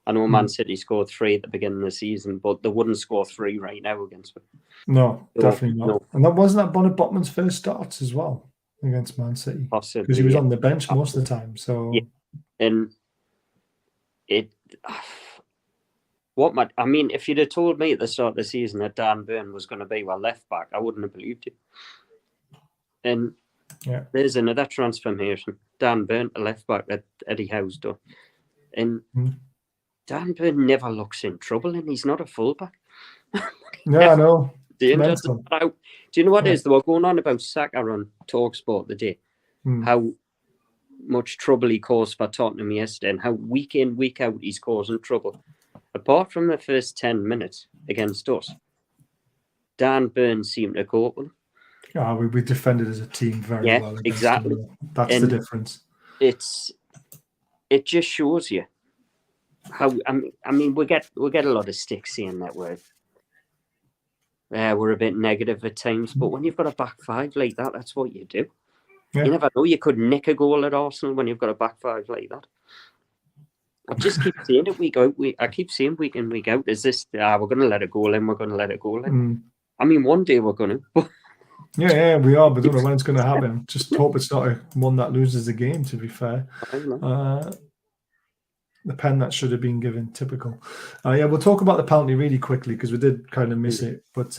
I know Man City scored 3 at the beginning of the season, but they wouldn't score 3 right now against them. No, definitely not. No. And that wasn't that Botman's first starts as well against Man City. Possibly. Because he was on the bench most of the time. So and if you'd have told me at the start of the season that Dan Burn was going to be our left back, I wouldn't have believed you. And there's another transformation. Dan Burn, a left back that Eddie Howe's done. And Dan Burn never looks in trouble, and he's not a fullback. Yeah, I know. Do you know what it is? They were going on about Saka on TalkSport today, how much trouble he caused for Tottenham yesterday, and how week in, week out he's causing trouble. Apart from the first 10 minutes against us, Dan Burn seemed to cope with him. Yeah, we defended as a team very well. Exactly. That's the difference. It just shows you how. I mean, we get a lot of stick saying that we're a bit negative at times, but when you've got a back 5 like that, that's what you do. Yeah. You never know. You could nick a goal at Arsenal when you've got a back 5 like that. I just keep saying it week out. I keep saying week in, week out, is this, we're going to let it go in, we're going to let it go in. I mean, one day we're going to. Yeah, we are, but don't know when it's going to happen. Just hope it's not one that loses the game, to be fair. The pen that should have been given, typical. We'll talk about the penalty really quickly because we did kind of miss it. But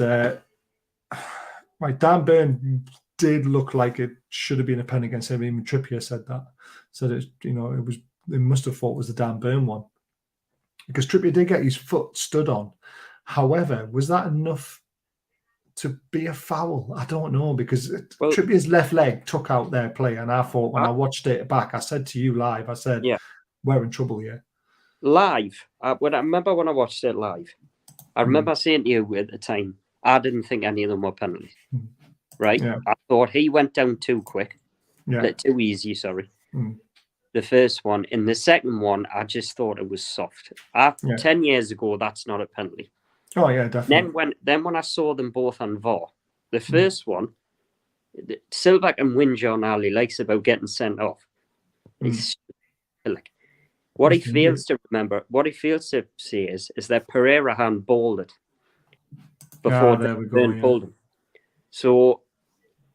Dan Burn did look like it should have been a pen against him. Even Trippier said that. Said it, they must have thought it was the Dan Burn one. Because Trippier did get his foot stood on. However, was that enough to be a foul? I don't know, because Trippier's left leg took out their play, and I thought when I watched it back, I said to you live, I said, we're in trouble here. Live, I remember when I watched it live, I remember saying to you at the time, I didn't think any of them were penalties. Right? Yeah. I thought he went down too quick, too easy, sorry. the first one. In the second one, I just thought it was soft. 10 years ago, that's not a penalty. Oh yeah, definitely. Then when I saw them both on VAR, the first one, Silvac and Winjon Ali likes about getting sent off. He's like, what he fails to remember, what he fails to say is that Pereira handballed it before they pulled him. So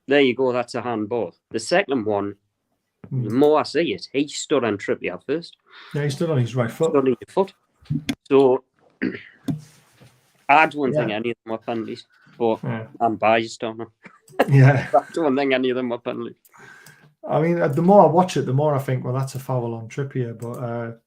there you go, that's a handball. The second one, the more I see it, he stood on Trippier first. Yeah, he stood on his right foot. Stood on his foot. So I don't think any of them are penalties, but I'm biased on them. Yeah. I don't think any of them are penalties. I mean, the more I watch it, the more I think, well, that's a foul on Trippier. But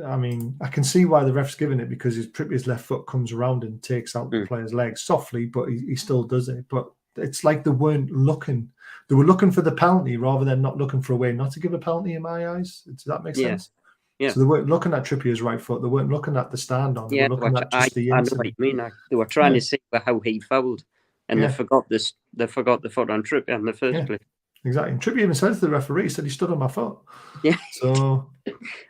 I mean, I can see why the ref's giving it, because Trippier's left foot comes around and takes out the player's leg softly, but he still does it. But it's like they weren't looking. They were looking for the penalty rather than not looking for a way not to give a penalty, in my eyes. Does that make sense? Yeah. So they weren't looking at Trippier's right foot. They weren't looking at the stand on. They were looking at just the inside. I know what you mean. They were trying to see how he fouled, and they forgot this. They forgot the foot on Trippier in the first place. Exactly. And Trippier even said to the referee, he said he stood on my foot. Yeah. So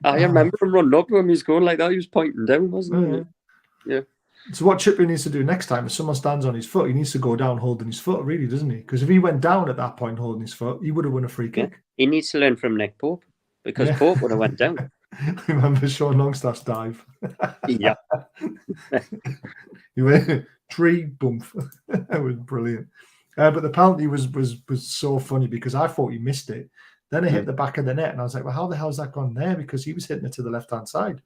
I remember him running up to him. He was going like that. He was pointing down, wasn't he? Yeah. So what Trippier needs to do next time, if someone stands on his foot, he needs to go down holding his foot, really, doesn't he? Because if he went down at that point holding his foot, he would have won a free kick. He needs to learn from Nick Pope, because Pope would have went down. Remember Sean Longstaff's dive? Yeah. He went tree bump. That was brilliant. But the penalty was so funny, because I thought he missed it. Then it hit the back of the net, and I was like, well, how the hell's that gone there? Because he was hitting it to the left-hand side.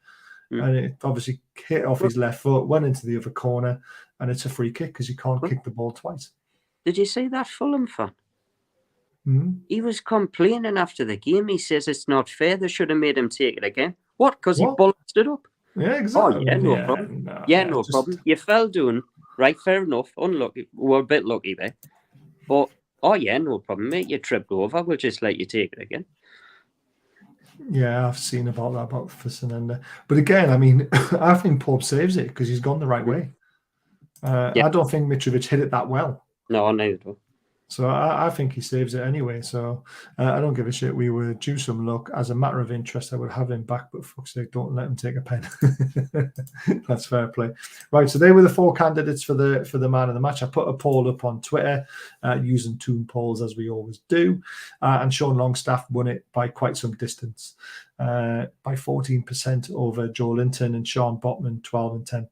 And it obviously hit off his left foot, went into the other corner, and it's a free kick because you can't kick the ball twice. Did you see that Fulham fan? He was complaining after the game. He says it's not fair. They should have made him take it again. What? Because he bollocked it up. Yeah, exactly. Oh, yeah, no problem. No problem. You fell down. Right, fair enough. Unlucky. We're a bit lucky there. But, no problem, mate. You tripped over. We'll just let you take it again. Yeah, I've seen about Falsenineltd. But again, I mean, I think Pope saves it because he's gone the right way. I don't think Mitrovic hit it that well. No, I neither do. So I think he saves it anyway. So I don't give a shit. We were due some luck. As a matter of interest, I would have him back, but fuck's sake, don't let him take a pen. That's fair play. Right, so they were the 4 candidates for the man of the match. I put a poll up on Twitter using Toon polls, as we always do. And Sean Longstaff won it by quite some distance, by 14% over Joe Linton, and Sean Botman 12 and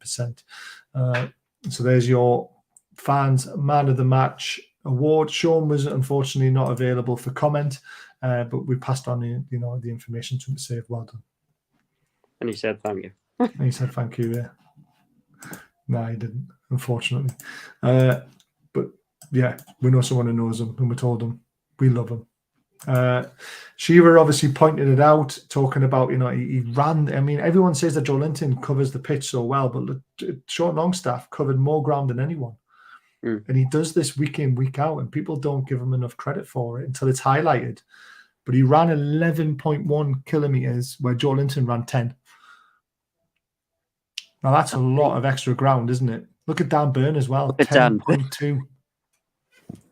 10%. So there's your fans man of the match award. Sean was unfortunately not available for comment, but we passed on the information to him to say well done. And he said thank you. And he said thank you. Yeah. No, he didn't, unfortunately. But yeah, we know someone who knows him, and we told him we love him. Shiva obviously pointed it out, talking about he ran. I mean, everyone says that Joe Linton covers the pitch so well, but look, Sean Longstaff covered more ground than anyone. And he does this week in, week out, and people don't give him enough credit for it until it's highlighted. But he ran 11.1 kilometers where Joe Linton ran 10. Now that's a lot of extra ground, isn't it? Look at Dan Burn as well, 10.2.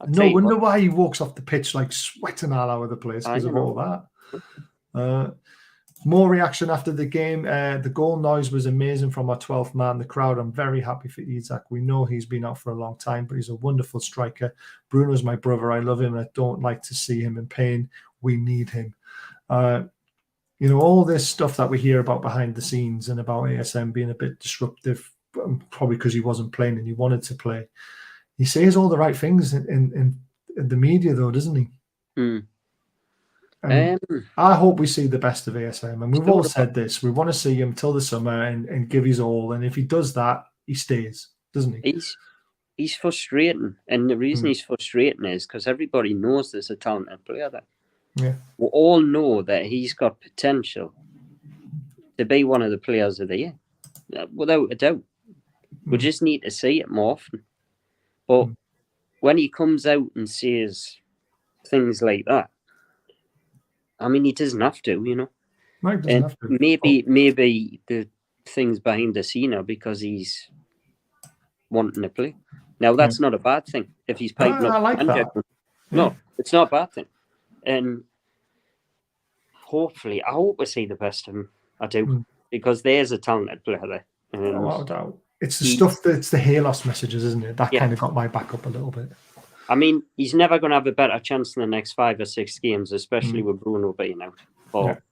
No wonder why he walks off the pitch like sweating all over the place because of all that. More reaction after the game. The goal noise was amazing from our 12th man, the crowd. I'm very happy for Isak. We know he's been out for a long time, but he's a wonderful striker. Bruno's my brother. I love him, and I don't like to see him in pain. We need him. All this stuff that we hear about behind the scenes and about ASM being a bit disruptive, probably because he wasn't playing and he wanted to play. He says all the right things in the media, though, doesn't he? I hope we see the best of ASM. And we've all said this. We want to see him till the summer and give his all. And if he does that, he stays, doesn't he? He's frustrating. And the reason he's frustrating is because everybody knows there's a talented player there. Yeah. We all know that he's got potential to be one of the players of the year, without a doubt. We just need to see it more often. But when he comes out and says things like that, I mean, he doesn't have to, No, he doesn't have to. Maybe the things behind the scene are because he's wanting to play. Now, that's not a bad thing. If he's piping up, I like that. No, it's not a bad thing. And hopefully, I hope we see the best of him. I do, because there's a talented player there. And Without a doubt. It's the stuff that's the hair-loss messages, isn't it? That kind of got my back up a little bit. I mean, he's never going to have a better chance in the next 5 or 6 games, especially with Bruno being out for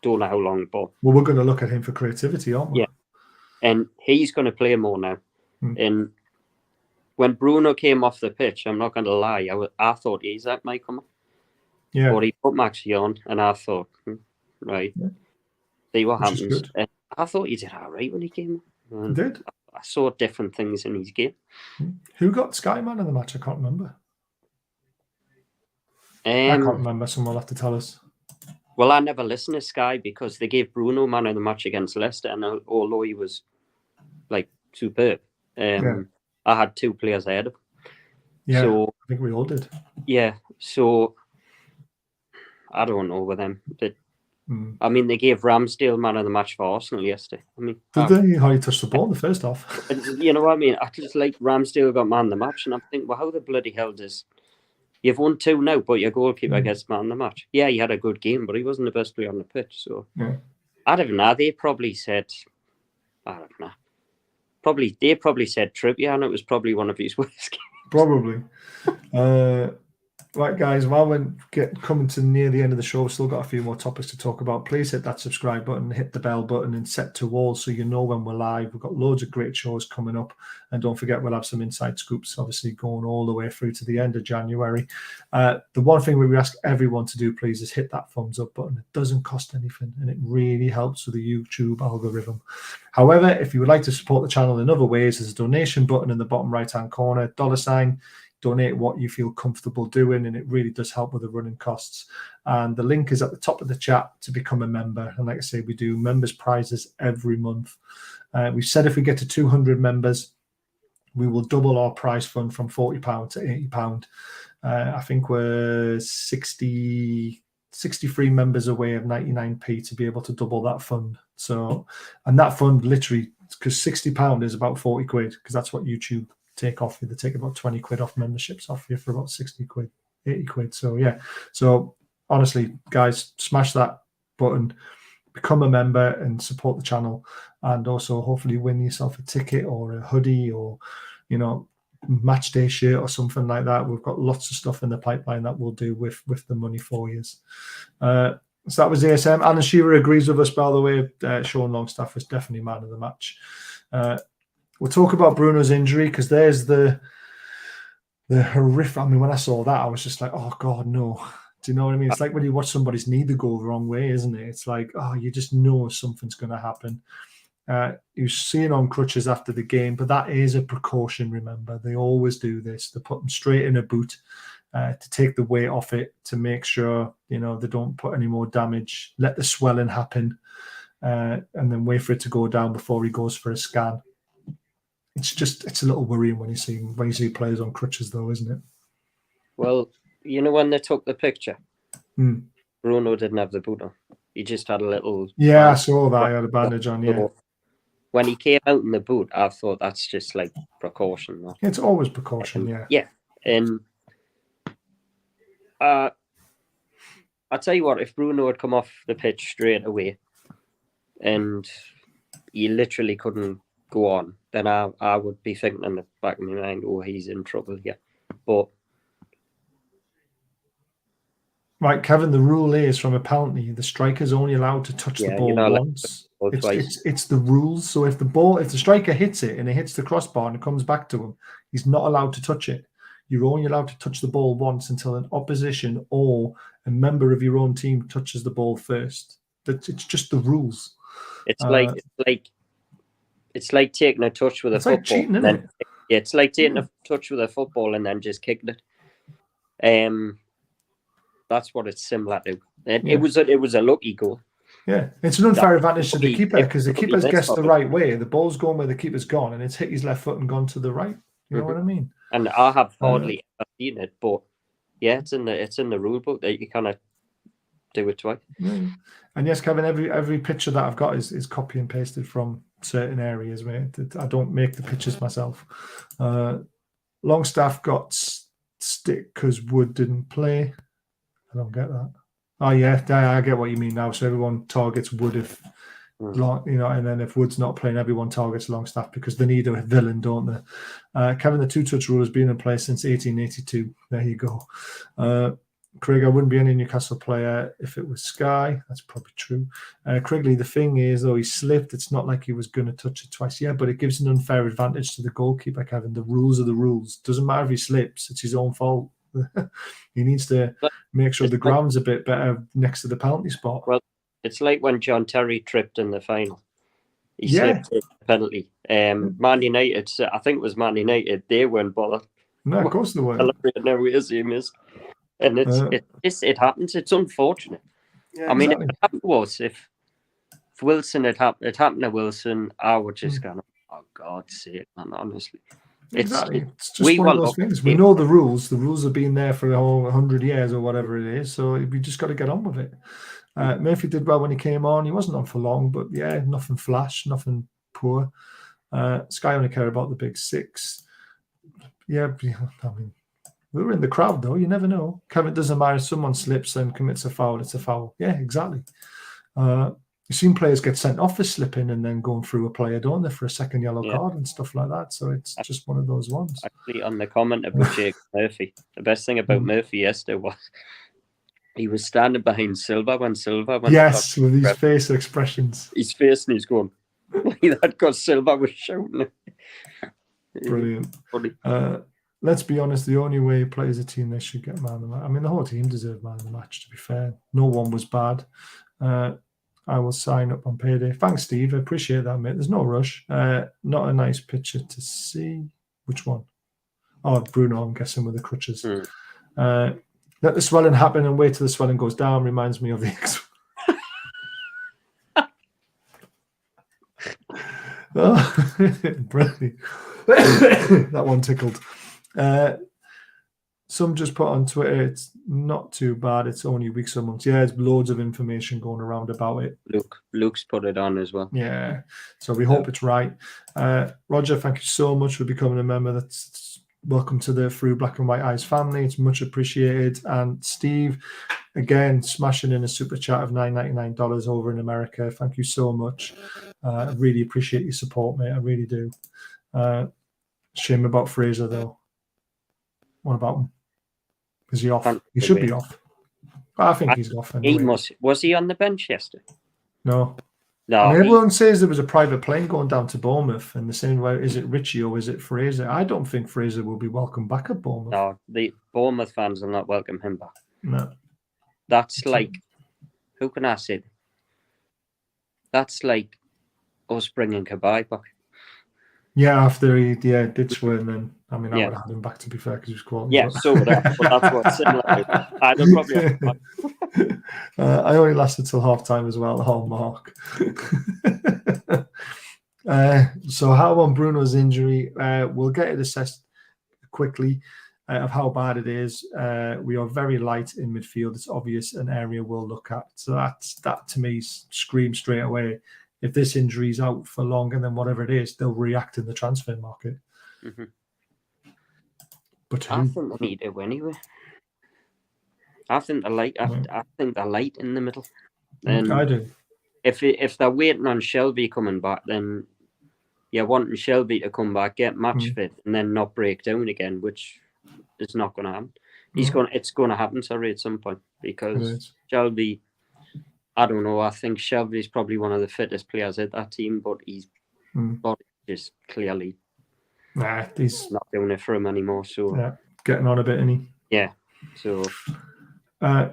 don't know how long. But well, we're going to look at him for creativity, aren't we? Yeah, and he's going to play more now. And when Bruno came off the pitch, I'm not going to lie, I thought Isak might come on. Yeah. But he put Maxi on, and I thought, right, see what happens. And I thought he did all right when he came on. He did. I saw different things in his game. Who got Sky Man of the match? I can't remember. I can't remember. Someone will have to tell us. Well, I never listened to Sky because they gave Bruno man of the match against Leicester, and although he was like superb, I had 2 players ahead of him. Yeah, so, I think we all did. Yeah, so I don't know with them. But, I mean, they gave Ramsdale man of the match for Arsenal yesterday. I mean, did they? How he touched the ball in the first half? You know what I mean? I just like Ramsdale got man of the match, and I'm thinking, well, how the bloody hell does you've won 2 now, but your goalkeeper gets man of the match? Yeah, he had a good game, but he wasn't the best player on the pitch. So I don't know. They probably said, I don't know. They probably said Trippier, and it was probably one of his worst games. Probably. Right, guys, while we're coming to near the end of the show, we've still got a few more topics to talk about. Please hit that subscribe button, hit the bell button, and set to all so you know when we're live. We've got loads of great shows coming up. And don't forget, we'll have some inside scoops, obviously, going all the way through to the end of January. The one thing we ask everyone to do, please, is hit that thumbs up button. It doesn't cost anything, and it really helps with the YouTube algorithm. However, if you would like to support the channel in other ways, there's a donation button in the bottom right-hand corner, $. Donate what you feel comfortable doing, and it really does help with the running costs. And the link is at the top of the chat to become a member. And like I say, we do members prizes every month. We've said if we get to 200 members, we will double our prize fund from £40 to £80. I think we're 63 members away of 99p to be able to double that fund. So, and that fund literally, because £60 is about 40 quid, because that's what YouTube take off you. They take about 20 quid off memberships off you for about 60 quid, 80 quid. So yeah. So honestly, guys, smash that button, become a member and support the channel, and also hopefully win yourself a ticket or a hoodie or, you know, match day shirt or something like that. We've got lots of stuff in the pipeline that we'll do with the money for you. So that was ASM. Alan Shearer agrees with us, by the way. Sean Longstaff was definitely man of the match. We'll talk about Bruno's injury, because there's the horrific. I mean, when I saw that, I was just like, oh God, no. Do you know what I mean? It's like when you watch somebody's knee that go the wrong way, isn't it? It's like, oh, you just know something's going to happen. He was seen on crutches after the game, but that is a precaution, remember. They always do this. They put him straight in a boot to take the weight off it, to make sure, you know, they don't put any more damage, let the swelling happen, and then wait for it to go down before he goes for a scan. It's a little worrying when you see players on crutches, though, isn't it? Well, you know, when they took the picture, Bruno didn't have the boot on. He just had a little. Yeah, I saw that. He had a bandage on. Yeah. When he came out in the boot, I thought that's just like precaution. No? It's always precaution. Yeah. Yeah, and I tell you what, if Bruno had come off the pitch straight away, and he literally couldn't go on, then I would be thinking in the back of my mind, oh, he's in trouble here. But right, Kevin, the rule is from a penalty, the striker's only allowed to touch the ball once. It's the rules. So if the striker hits it and it hits the crossbar and it comes back to him, he's not allowed to touch it. You're only allowed to touch the ball once until an opposition or a member of your own team touches the ball first. It's just the rules. It's like taking a touch with a football. Like cheating, isn't it? Yeah, it's like taking a touch with a football and then just kicking it. That's what it's similar to. And it was a lucky goal. Yeah, it's an unfair advantage to the keeper, because the keeper's guessed the right way. The ball's going where the keeper's gone, and it's hit his left foot and gone to the right. You know what I mean? And I have hardly ever seen it, but yeah, it's in the rule book that you kind of do it twice. Yeah. And yes, Kevin, every picture that I've got is copy and pasted from certain areas, mate. I don't make the pictures myself. Longstaff got stick because Wood didn't play. I don't get that. Oh yeah, I get what you mean now. So everyone targets Wood if long, and then if Wood's not playing, everyone targets Longstaff because they need a villain, don't they? Kevin, the 2-touch rule has been in place since 1882. There you go. Craig, I wouldn't be any Newcastle player if it was Sky. That's probably true. Craigley, the thing is, though, he slipped. It's not like he was going to touch it twice. Yeah, but it gives an unfair advantage to the goalkeeper, Kevin. The rules are the rules. Doesn't matter if he slips. It's his own fault. He needs to make sure the ground's a bit better next to the penalty spot. Well, it's like when John Terry tripped in the final. He slipped the penalty. Man United, I think it was Man United, they weren't bothered. No, of course they weren't. Celebrating every he missed. And it happens. It's unfortunate. Yeah, I mean, exactly. if it happened to us, if Wilson it happened to Wilson, I would just go, oh, God's sake, man, honestly. Exactly. It's just one of those things. We know the rules. The rules have been there for a whole 100 years or whatever it is. So we just got to get on with it. Murphy did well when he came on. He wasn't on for long, but yeah, nothing flash, nothing poor. Sky only care about the big six. Yeah, I mean, we were in the crowd though. You never know. Kevin, doesn't matter if someone slips and commits a foul. It's a foul. Yeah, exactly. You've seen players get sent off for slipping and then going through a player, don't they, for a second yellow card and stuff like that. So it's just one of those ones. Actually, on the comment about Jake Murphy, the best thing about Murphy yesterday was he was standing behind Silva when Silva went. Yes, with his face expressions. His face, and he's going like that because Silva was shouting. Brilliant. Let's be honest, the only way he plays a team, they should get man of the match. I mean, the whole team deserved man of the match, to be fair. No one was bad. I will sign up on payday. Thanks, Steve. I appreciate that, mate. There's no rush. Not a nice picture to see. Which one? Oh, Bruno, I'm guessing, with the crutches. Let the swelling happen and wait till the swelling goes down. Reminds me of the Oh, brilliant. That one tickled. Some just put on Twitter, it's not too bad. It's only weeks or months. Yeah, there's loads of information going around about it. Luke's put it on as well. Yeah, so we hope it's right. Roger, thank you so much for becoming a member. That's welcome to the Through Black and White Eyes family. It's much appreciated. And Steve, again, smashing in a super chat of $9.99 over in America. Thank you so much. I really appreciate your support, mate. I really do. Shame about Fraser, though. What about him? Is he off? He should be off. I think he's off anyway. Was he on the bench yesterday? No. No. I mean, everyone says there was a private plane going down to Bournemouth, and the same way, is it Richie or is it Fraser? I don't think Fraser will be welcome back at Bournemouth. No, the Bournemouth fans will not welcome him back. No. That's like, who can I say? That's like us bringing Kabay back. Yeah, after he did swear, and then I would have had him back, to be fair, because he was quality. Yeah, so would I. But that's what's similar. I don't probably have him back. I only lasted till half time as well. Oh, Mark. So how on Bruno's injury? We'll get it assessed quickly of how bad it is. We are very light in midfield. It's obvious an area we'll look at. So that to me screams straight away. If this injury's out for long and then whatever it is, they'll react in the transfer market. Mm-hmm. But I think they need to anyway. I think they're light. I think they're light in the middle. And I do. If they're waiting on Shelby coming back, then you're wanting Shelby to come back, get match fit, and then not break down again, which is not going to happen. It's going to happen, at some point, because Shelby. I don't know. I think Shelby's probably one of the fittest players at that team, but his body is clearly he's not doing it for him anymore. So getting on a bit, isn't he? Yeah. So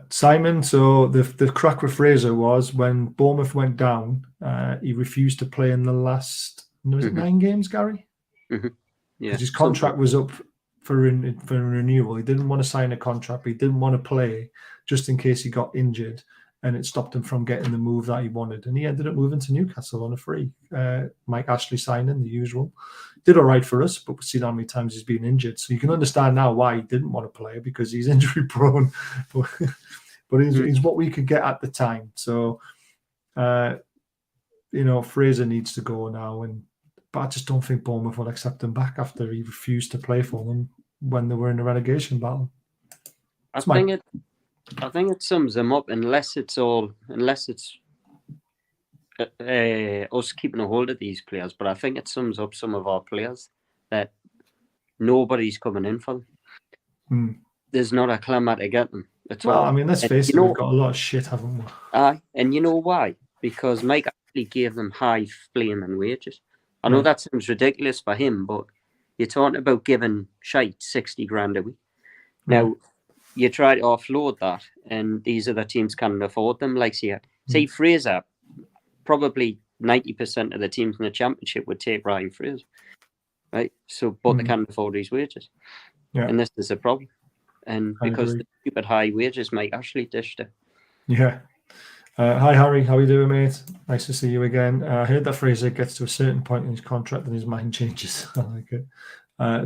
Simon. So the crack with Fraser was when Bournemouth went down. He refused to play in the last 9 games, Gary. Mm-hmm. Yeah. Because his contract was up for renewal. He didn't want to sign a contract. But he didn't want to play just in case he got injured. And it stopped him from getting the move that he wanted. And he ended up moving to Newcastle on a free. Mike Ashley signing, the usual. Did all right for us, but we've seen how many times he's been injured. So you can understand now why he didn't want to play, because he's injury prone. but he's what we could get at the time. So, Fraser needs to go now. But I just don't think Bournemouth will accept him back after he refused to play for them when they were in the relegation battle. I think I think it sums them up, unless it's us keeping a hold of these players. But I think it sums up some of our players that nobody's coming in for them. There's not a clamour to get them at all. I mean, let's face it, we've got a lot of shit, haven't we? And you know why? Because Mike actually gave them high flaming wages. I know that seems ridiculous for him, but you're talking about giving shite 60 grand a week. Now, you try to offload that, and these other teams can't afford them. Like, say Fraser, probably 90% of the teams in the Championship would take Ryan Fraser, right? So, but they can't afford his wages. Yeah. And this is a problem. And because the stupid high wages, Mike Ashley dished it. Yeah. Hi, Harry. How are you doing, mate? Nice to see you again. I heard that Fraser gets to a certain point in his contract and his mind changes. I like it.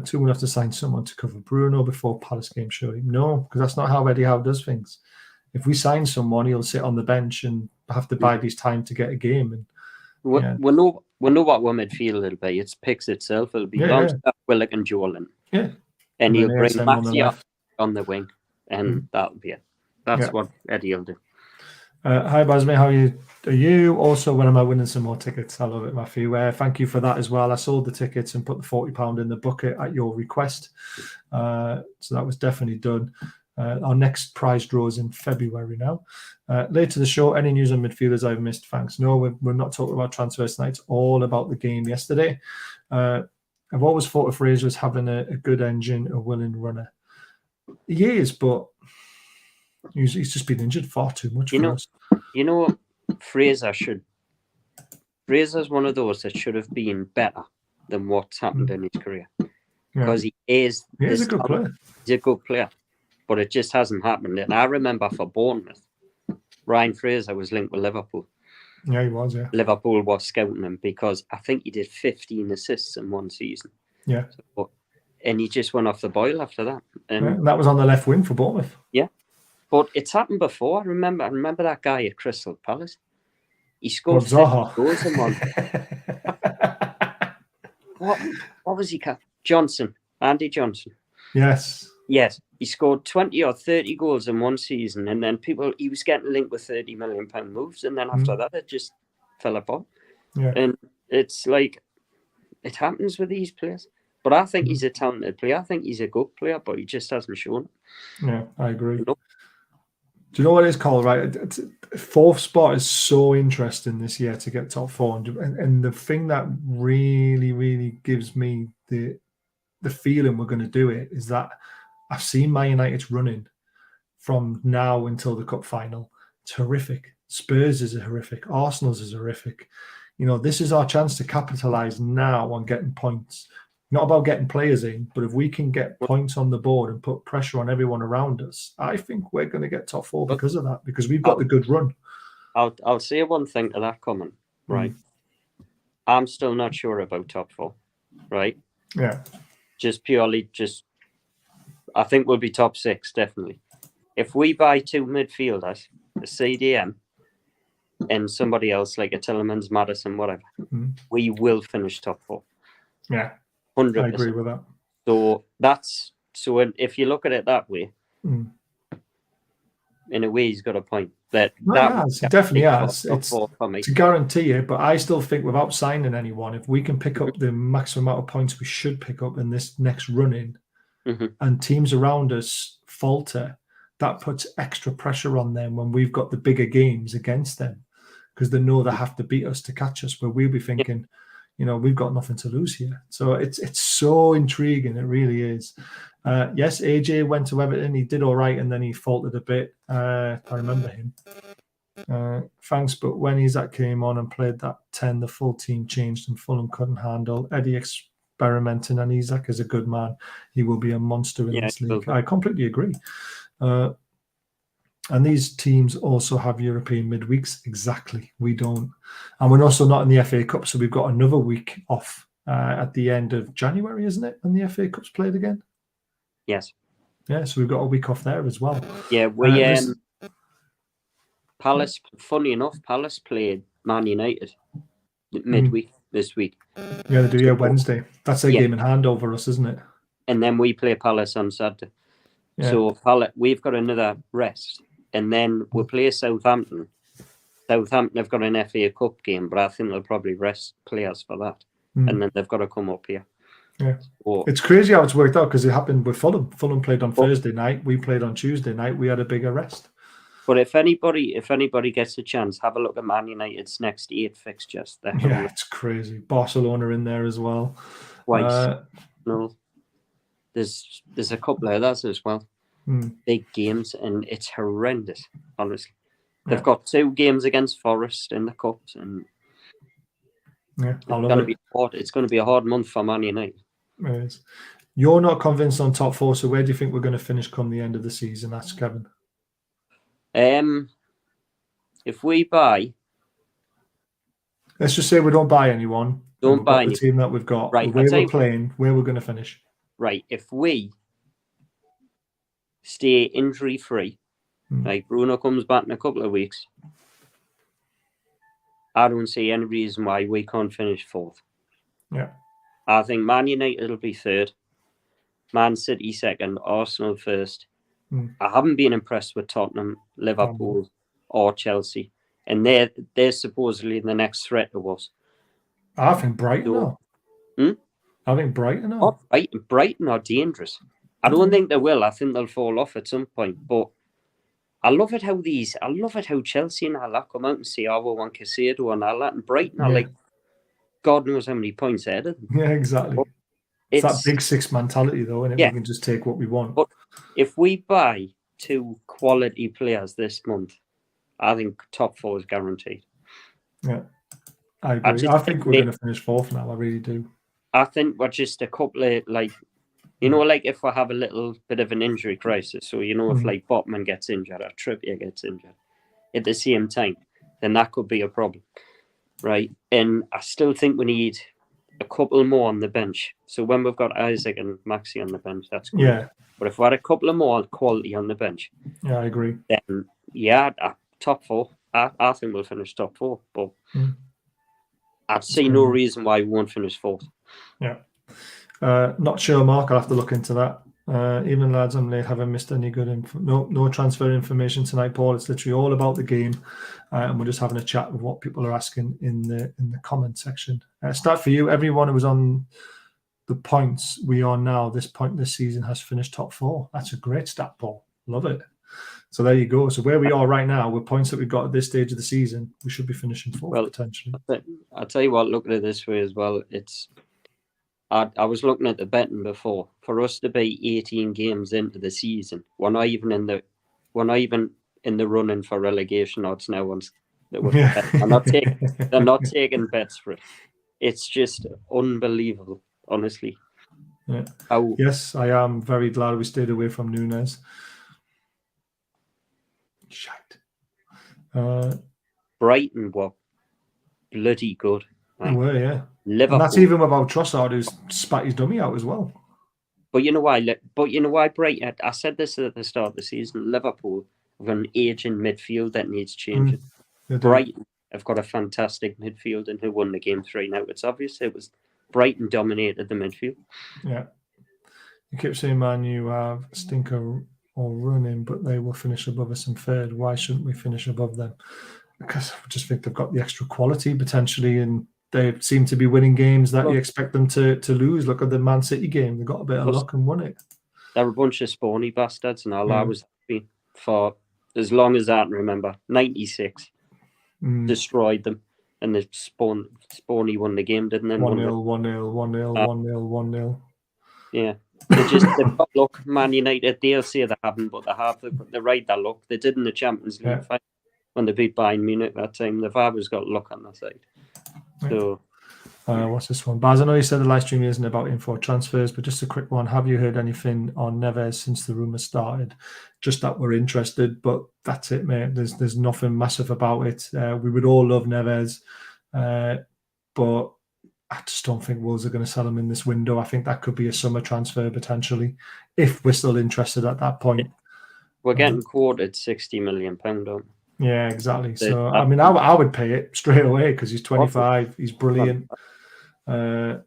Two will have to sign someone to cover Bruno before Palace game, surely. No, because that's not how Eddie Howe does things. If we sign someone, he'll sit on the bench and have to bide his time to get a game. And we know what our midfield will be. It picks itself. It'll be Longstaff, Willock, and Jolan. Yeah. And he'll bring Matthew on the wing, and that'll be it. That's what Eddie will do. Hi, Basme. How are you? Also, when am I winning some more tickets? I love it, Matthew. Thank you for that as well. I sold the tickets and put the £40 in the bucket at your request. So that was definitely done. Our next prize draw is in February now. Later the show, any news on midfielders I've missed? Thanks. No, we're not talking about transfers tonight. It's all about the game yesterday. I've always thought of Fraser as having a good engine, a willing runner. He is, but he's just been injured far too much for us. You know, Fraser's one of those that should have been better than what's happened in his career. Because he is a good player. He's a good player. But it just hasn't happened. And I remember for Bournemouth, Ryan Fraser was linked with Liverpool. Yeah, he was, yeah. Liverpool was scouting him because I think he did 15 assists in one season. Yeah. And he just went off the boil after that. And that was on the left wing for Bournemouth. Yeah. But it's happened before. I remember that guy at Crystal Palace. He scored 50 goals in one. What was he called? Andy Johnson. Yes. Yes. He scored 20 or 30 goals in one season, and then he was getting linked with £30 million moves, and then after that it just fell apart. Yeah. And it's like, it happens with these players. But I think he's a talented player. I think he's a good player, but he just hasn't shown it. Yeah, I agree. Do you know what it's called, right? Fourth spot is so interesting this year to get top four. And the thing that really, really gives me the feeling we're going to do it is that I've seen Man United's running from now until the cup final. It's horrific. Spurs is horrific. Arsenal's is horrific. You know, this is our chance to capitalise now on getting points. Not about getting players in, but if we can get points on the board and put pressure on everyone around us, I think we're going to get top four because of that, because we've got the good run. I'll say one thing to that comment, right? I'm still not sure about top four, right? Yeah. I think we'll be top six, definitely. If we buy two midfielders, a CDM, and somebody else like a Tillemans, Madison, whatever, we will finish top four. Yeah. 100%. I agree with that. So if you look at it that way, in a way, he's got a point. It definitely has. It's to guarantee it, but I still think without signing anyone, if we can pick up the maximum amount of points we should pick up in this next run-in, and teams around us falter, that puts extra pressure on them when we've got the bigger games against them, because they know they have to beat us to catch us, where we'll be thinking, you know, we've got nothing to lose here. So it's so intriguing. It really is. Yes, AJ went to Everton. He did all right, and then he faltered a bit. I remember him. Thanks, but when Isak came on and played that 10, the full team changed and Fulham couldn't handle. Eddie experimenting, and Isak is a good man. He will be a monster in this league. I completely agree. And these teams also have European midweeks. Exactly. We don't. And we're also not in the FA Cup, so we've got another week off at the end of January, isn't it, when the FA Cup's played again? Yes. Yeah, so we've got a week off there as well. Yeah, Palace, funny enough, Palace played Man United midweek this week. Yeah, they do, Wednesday. That's their game in hand over us, isn't it? And then we play Palace on Saturday. Yeah. So we've got another rest. and then we play Southampton. Southampton have got an FA Cup game, but I think they'll probably rest players for that. And then they've got to come up here. Yeah. So, It's crazy how it's worked out because it happened with Fulham. Fulham played on Thursday night. We played on Tuesday night. We had a bigger rest. but if anybody gets a chance, have a look at Man United's next 8 fixtures. Yeah, it's crazy. Barcelona in there as well. Twice. No, there's a couple of others as well. Big games, and it's horrendous. Honestly, they've got 2 games against Forest in the cups, and it's going to be hard. It's going to be a hard month for Man United. It is. You're not convinced on top 4, so where do you think we're going to finish come the end of the season? That's Kevin. If we buy, let's just say we don't buy anyone. Don't buy the team that we've got. Right, where we're playing, where we're going to finish. Right, if we stay injury free, like Bruno comes back in a couple of weeks, I don't see any reason why we can't finish 4th. Yeah, I think Man United will be 3rd, Man City 2nd, Arsenal 1st. I haven't been impressed with Tottenham, Liverpool, or Chelsea, and they're supposedly the next threat to us. I think Brighton are. I think Brighton are. Brighton are dangerous. I don't think they will. I think they'll fall off at some point. But I love it how Chelsea and all that come out and say, "Oh, we want Casado and all that," and Brighton are like, God knows how many points ahead of them. Yeah, exactly. But it's that big 6 mentality, though, and we can just take what we want. But if we buy 2 quality players this month, I think top 4 is guaranteed. Yeah, I agree. I think we're going to finish 4th now. I really do. I think we're just a couple of, like if we have a little bit of an injury crisis, so, if like Botman gets injured or Trippier gets injured at the same time, then that could be a problem, right? And I still think we need a couple more on the bench. So when we've got Isak and Maxi on the bench, that's good. Yeah. But if we had a couple of more quality on the bench, yeah, I agree. Then top 4. I think we'll finish top 4, but I'd see no reason why we won't finish 4th. Yeah. Not sure, Mark. I'll have to look into that. Even lads, I'm late. Haven't missed any good info. No transfer information tonight, Paul. It's literally all about the game, and we're just having a chat with what people are asking in the comment section. Start for you. Everyone who was on the points we are now, this point this season, has finished top 4. That's a great stat, Paul. Love it. So there you go. So where we are right now, with points that we've got at this stage of the season, we should be finishing 4th potentially. I'll tell you what. Looking at it this way as well, it's. I was looking at the betting before. For us to be 18 games into the season, we're not even in the running for relegation odds now. They're not taking bets for it. It's just unbelievable, honestly. Yeah. Yes, I am very glad we stayed away from Nunes. Shite. Brighton were bloody good. They were, yeah. Liverpool. And that's even without Trossard, who's spat his dummy out as well. But you know why? Brighton. I said this at the start of the season. Liverpool have an aging midfield that needs changing. Brighton have got a fantastic midfield, and who won the game 3-0. It's obvious it was Brighton dominated the midfield. Yeah. You keep saying, man, you have stinker or running, but they will finish above us in 3rd. Why shouldn't we finish above them? Because I just think they've got the extra quality potentially, and they seem to be winning games that you expect them to lose. Look at the Man City game. They got a bit of luck and won it. They're a bunch of spawny bastards, and all I was happy for as long as I can remember. 96 destroyed them, and the spawny won the game, didn't they? 1-0, 1-0, 1-0, 1-0, 1-0. Yeah. They've got luck. Man United, they'll say they haven't, but they have. They ride their luck. They did in the Champions League fight when they beat Bayern Munich that time. They've always got luck on their side. So, what's this one? Baz, I know you said the live stream isn't about info transfers, but just a quick one. Have you heard anything on Neves since the rumour started? Just that we're interested, but that's it, mate. There's nothing massive about it. We would all love Neves, but I just don't think Wolves are going to sell him in this window. I think that could be a summer transfer potentially, if we're still interested at that point. We're getting quoted £60 million, don't we? Yeah, exactly. So, I mean, I would pay it straight away because he's 25. He's brilliant. But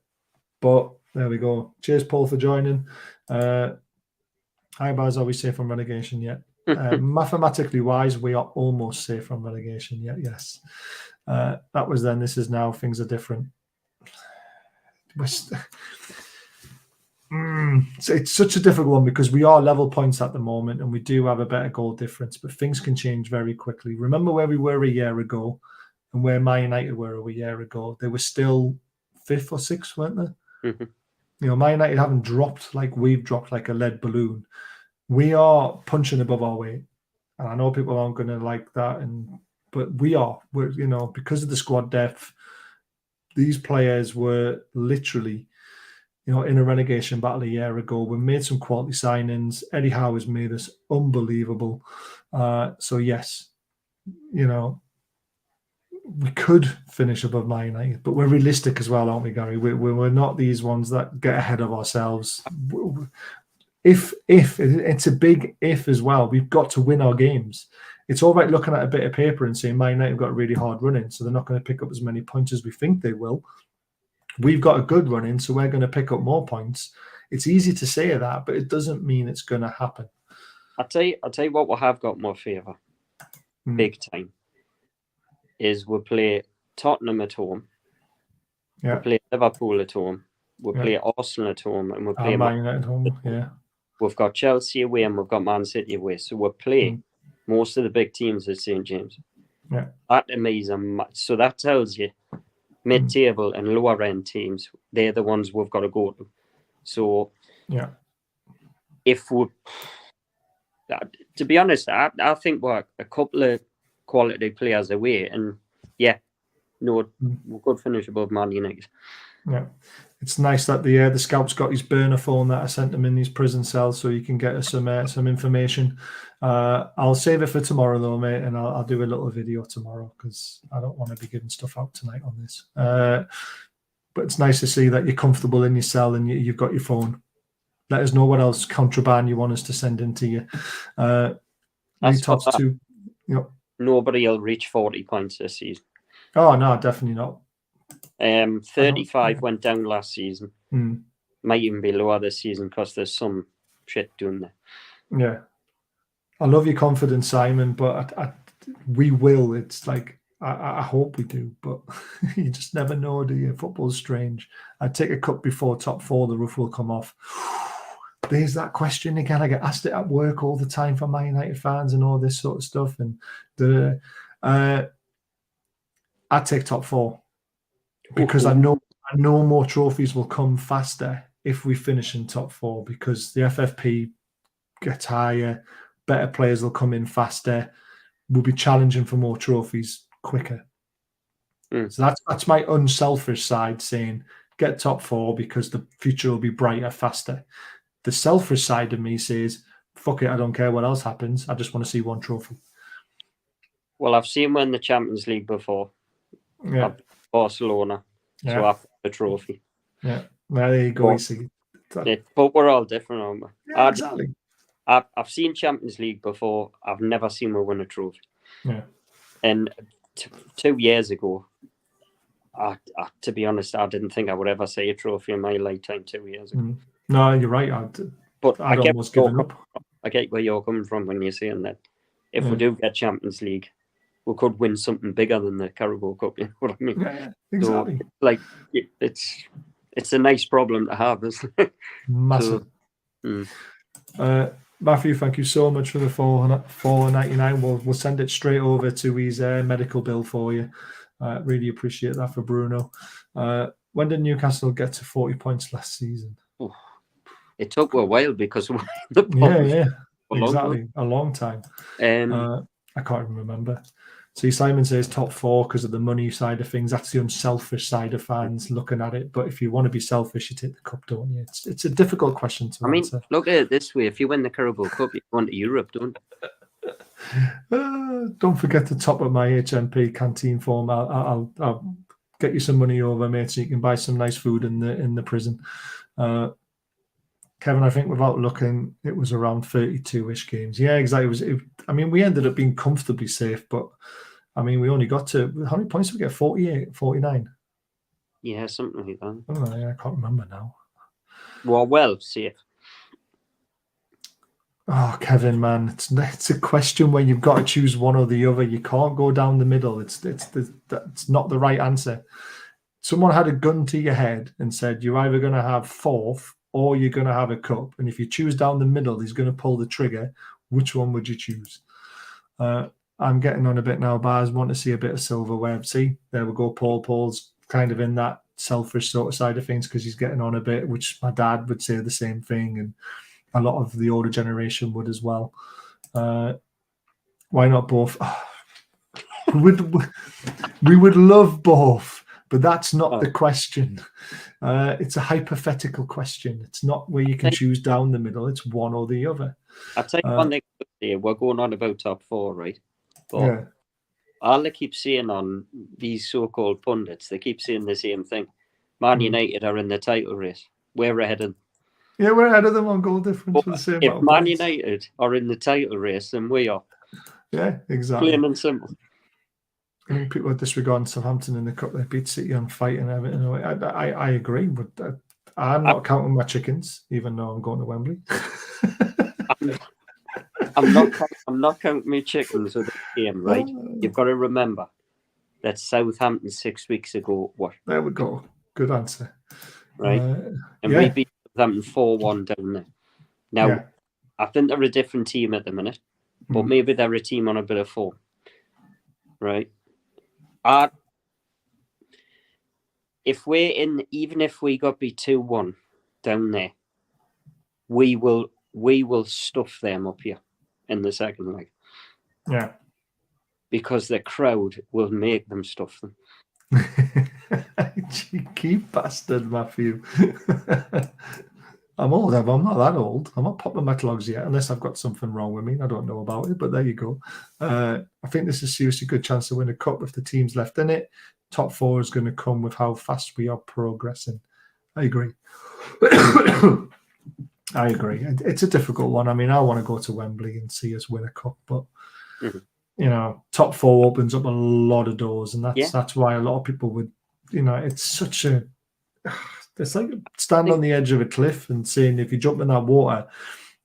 there we go. Cheers, Paul, for joining. Hi, Baz. Are we safe from relegation yet? Mathematically wise, we are almost safe from relegation. Yeah, yes. That was then. This is now. Things are different. It's such a difficult one because we are level points at the moment and we do have a better goal difference, but things can change very quickly. Remember where we were a year ago and where Man United were a year ago? They were still 5th or 6th, weren't they? Mm-hmm. You know, Man United haven't dropped like we've dropped like a lead balloon. We are punching above our weight. And I know people aren't going to like that, but we're, you know, because of the squad depth, these players were literally, you know, in a relegation battle a year ago. We made some quality signings. Eddie Howe has made us unbelievable. So yes, you know, we could finish above Man United, but we're realistic as well, aren't we, Gary? We're not these ones that get ahead of ourselves. If it's a big if as well, we've got to win our games. It's all right looking at a bit of paper and saying Man United have got a really hard run in, so they're not going to pick up as many points as we think they will. We've got a good run in, so we're going to pick up more points. It's easy to say that, but it doesn't mean it's going to happen. I'll tell you what we have got more favour, big time, is we'll play Tottenham at home, we'll play Liverpool at home, we'll play Arsenal at home, and we'll play Man United at home. Yeah, we've got Chelsea away and we've got Man City away, so we'll play most of the big teams at St. James. Yeah, that to me is so that tells you mid-table and lower end teams, they're the ones we've got to go to. So yeah, if we, to be honest, I think we're a couple of quality players away, and we could finish above Man United. Yeah, it's nice that the scout's got his burner phone that I sent him in his prison cell, so you can get us some information. I'll save it for tomorrow though, mate, and I'll do a little video tomorrow because I don't want to be giving stuff out tonight on this. But it's nice to see that you're comfortable in your cell and you've got your phone. Let us know what else contraband you want us to send into you. Tops two, you know. Nobody will reach 40 points this season. Oh no, definitely not. 35 went down last season. Might even be lower this season because there's some shit doing there. Yeah. I love your confidence, Simon, but we will. It's like, I hope we do, but you just never know, do you? Football's strange. I take a cup before top 4, the roof will come off. There's that question again. I get asked it at work all the time from Man United fans and all this sort of stuff. And I take top 4 because I know more trophies will come faster if we finish in top 4 because the FFP gets higher, better players will come in faster. We'll be challenging for more trophies quicker. So that's my unselfish side saying get top 4 because the future will be brighter, faster. The selfish side of me says, fuck it, I don't care what else happens. I just want to see one trophy. Well, I've seen win the Champions League before. Yeah. Barcelona. Yeah. So I've the trophy. Yeah. Well, there you go. But we're all different, aren't we? Yeah, exactly. I've seen Champions League before. I've never seen we win a trophy. Yeah. And 2 years ago, to be honest, I didn't think I would ever see a trophy in my lifetime 2 years ago. No, you're right. I'd almost given up. I get where you're coming from when you're saying that. If we do get Champions League, we could win something bigger than the Carabao Cup. You know what I mean? Yeah, exactly. So, like, it's a nice problem to have, isn't it? Massive. Matthew, thank you so much for the $4.99. We'll send it straight over to his medical bill for you. Really appreciate that for Bruno. When did Newcastle get to 40 points last season? It took a while because the exactly, a long time. I can't even remember. See, Simon says top 4 because of the money side of things. That's the unselfish side of fans looking at it. But if you want to be selfish, you take the cup, don't you? It's a difficult question to answer. Look at it this way: if you win the Carabao Cup, you go to Europe, don't you? Don't forget to top up my HMP canteen form. I'll get you some money over, mate, so you can buy some nice food in the prison. Kevin, I think without looking, it was around 32-ish games. Yeah, exactly. We ended up being comfortably safe, but we only got to, how many points did we get? 48, 49? Yeah, something like that. Oh, yeah, I can't remember now. Well, safe. Oh, Kevin, man, it's a question where you've got to choose one or the other. You can't go down the middle. It's not the right answer. Someone had a gun to your head and said you're either going to have fourth or you're going to have a cup. And if you choose down the middle, he's going to pull the trigger. Which one would you choose? I'm getting on a bit now, Bars. Want to see a bit of silverware. See, there we go. Paul's kind of in that selfish sort of side of things because he's getting on a bit, which my dad would say the same thing. And a lot of the older generation would as well. Why not both? We would love both, but that's not the question. It's a hypothetical question. It's not where you can choose down the middle. It's one or the other. I'll tell you one thing. We're going on about top four, right? But Yeah. all they keep saying on these so-called pundits, they keep saying the same thing. Man United are in the title race. We're ahead of them. Yeah, we're ahead of them on goal difference for the same If amount of Man points. United are in the title race, then we are. Yeah, exactly. Plain and simple. I think people are disregarding Southampton in the cup. They beat City on fight and everything. I agree, but I'm not counting my chickens, even though I'm going to Wembley. I'm not counting my chickens with the game, right? You've got to remember that Southampton 6 weeks ago. What? There we go. Good answer. Right, and we beat Southampton 4-1 down there. Now, I think they're a different team at the minute, but maybe they're a team on a bit of form, right? If we're in, even if we got beat 2-1 down there, we will stuff them up here in the second leg. Yeah. Because the crowd will make them stuff them. Cheeky bastard, Matthew. I'm old, I'm not that old. I'm not popping my clogs yet, unless I've got something wrong with me. I don't know about it, but there you go. I think this is a seriously good chance to win a cup if the team's left in it. Top four is going to come with how fast we are progressing. I agree. I agree. It's a difficult one. I mean, I want to go to Wembley and see us win a cup, but you know, top four opens up a lot of doors, and that's why a lot of people would, you know, it's such a, it's like stand on the edge of a cliff and saying if you jump in that water,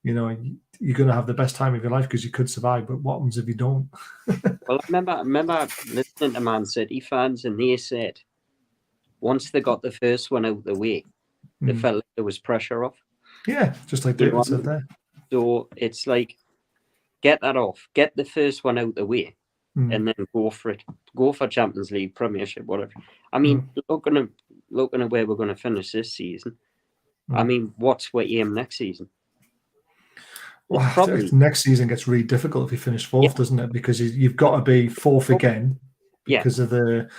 you know, you're going to have the best time of your life because you could survive. But what happens if you don't? Well, I remember listening to Man City fans, and they said once they got the first one out of the way, they felt like there was pressure off. Yeah, just like David said there. So it's like, get that off, get the first one out the way, and then go for it. Go for Champions League, Premiership, whatever. I mean, looking at where we're going to finish this season, I mean, what's our aim next season? Well, probably, next season gets really difficult if you finish fourth, doesn't it? Because you've got to be fourth again because of the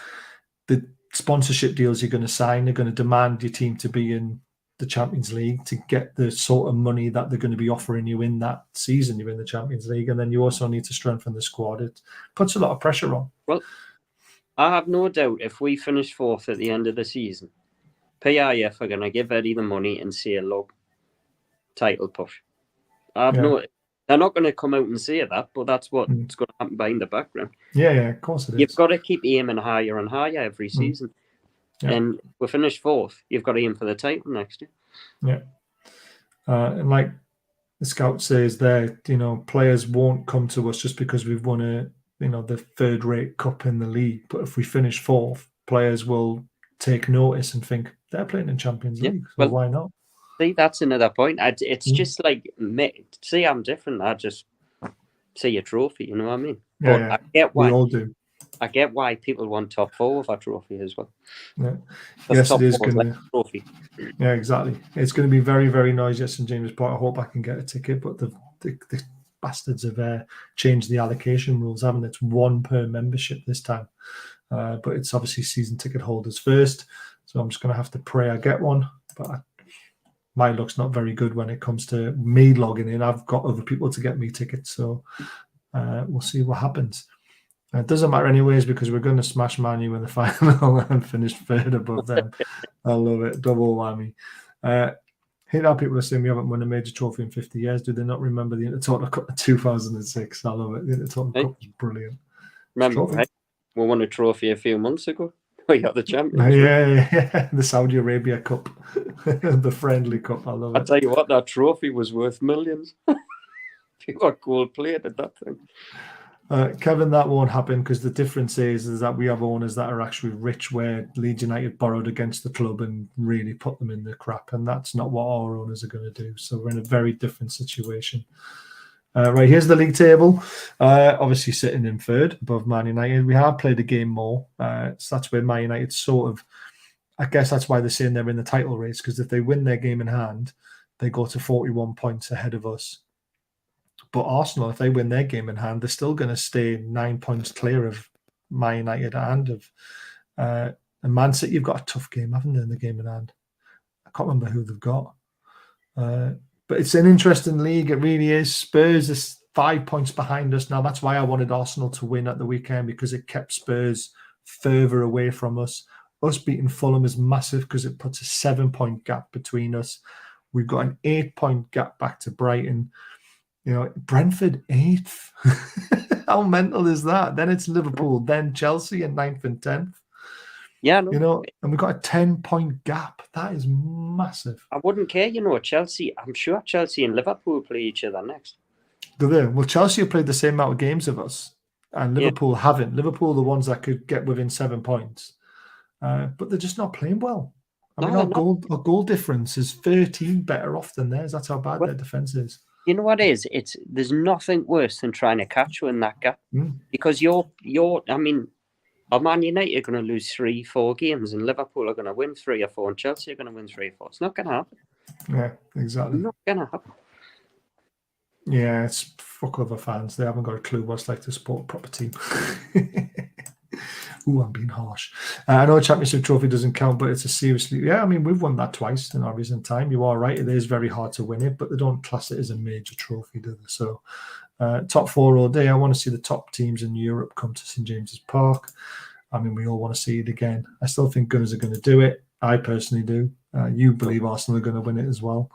sponsorship deals you're going to sign. They're going to demand your team to be in the Champions League to get the sort of money that they're going to be offering you in that season. You're in the Champions League, and then you also need to strengthen the squad. It puts a lot of pressure on. Well, I have no doubt if we finish fourth at the end of the season, PIF are going to give Eddie the money and say, look, title push. They're not going to come out and say that, but that's what's going to happen behind the background. Yeah, of course it is. You've got to keep aiming higher and higher every season. And we finish fourth. You've got to aim for the title next year. Yeah. And like the scout says there, you know, players won't come to us just because we've won the third-rate cup in the league. But if we finish fourth, players will take notice and think they're playing in Champions League. So why not? See, that's another point. It's just like, see, I'm different. I just see a trophy, you know what I mean? But I get why. We all do. I get why people want top four of a trophy as well. Yeah. Yes, it is going to. Trophy. Yeah, exactly. It's going to be very, very noisy at St.James Park. I hope I can get a ticket, but the bastards have changed the allocation rules, haven't they? It's one per membership this time. But it's obviously season ticket holders first. So I'm just going to have to pray I get one. But my luck's not very good when it comes to me logging in. I've got other people to get me tickets. So we'll see what happens. It doesn't matter anyways because we're going to smash Man U in the final and finish third above them. I love it. Double whammy. Here now people are saying we haven't won a major trophy in 50 years. Do they not remember the Intertoto Cup in 2006? I love it. The Intertoto Cup was brilliant. Remember, right? We won a trophy a few months ago. We got the champions. Yeah. The Saudi Arabia Cup. The friendly cup. I love it. I tell you what, that trophy was worth millions. pure gold plated, that thing. Kevin, that won't happen because the difference is that we have owners that are actually rich, where Leeds United borrowed against the club and really put them in the crap, and that's not what our owners are going to do. So we're in a very different situation. Right, here's the league table. Obviously sitting in third above Man United. We have played a game more. So that's where Man United sort of, I guess that's why they're saying they're in the title race, because if they win their game in hand, they go to 41 points ahead of us. But Arsenal, if they win their game in hand, they're still going to stay 9 points clear of Man United and of and Man City. You've got a tough game, haven't they, in the game in hand? I can't remember who they've got. But it's an interesting league. It really is. Spurs is 5 points behind us now. That's why I wanted Arsenal to win at the weekend, because it kept Spurs further away from us. Us beating Fulham is massive because it puts a 7-point gap between us. We've got an 8-point gap back to Brighton. You know, Brentford 8th. How mental is that? Then it's Liverpool, then Chelsea in 9th and 10th. Yeah, no. You know, and we've got a 10-point gap. That is massive. I wouldn't care, you know, Chelsea. I'm sure Chelsea and Liverpool play each other next. Do they? Well, Chelsea have played the same amount of games of us, and Liverpool haven't. Liverpool are the ones that could get within 7 points. But they're just not playing well. I mean, our goal difference is 13 better off than theirs. That's how bad their defence is. You know what it is? There's nothing worse than trying to catch you in that gap. Because I mean, are Man United are going to lose 3-4 games, and Liverpool are going to win 3 or 4, and Chelsea are going to win 3 or 4. It's not going to happen. Yeah, exactly. It's not going to happen. Yeah, it's fuck other fans. They haven't got a clue what it's like to support a proper team. Ooh, I'm being harsh. I know a championship trophy doesn't count, but it's a seriously... Yeah, I mean, we've won that twice in our recent time. You are right. It is very hard to win it, but they don't class it as a major trophy, do they? So, top 4 all day. I want to see the top teams in Europe come to St.James's Park. I mean, we all want to see it again. I still think Gunners are going to do it. I personally do. You believe Arsenal are going to win it as well.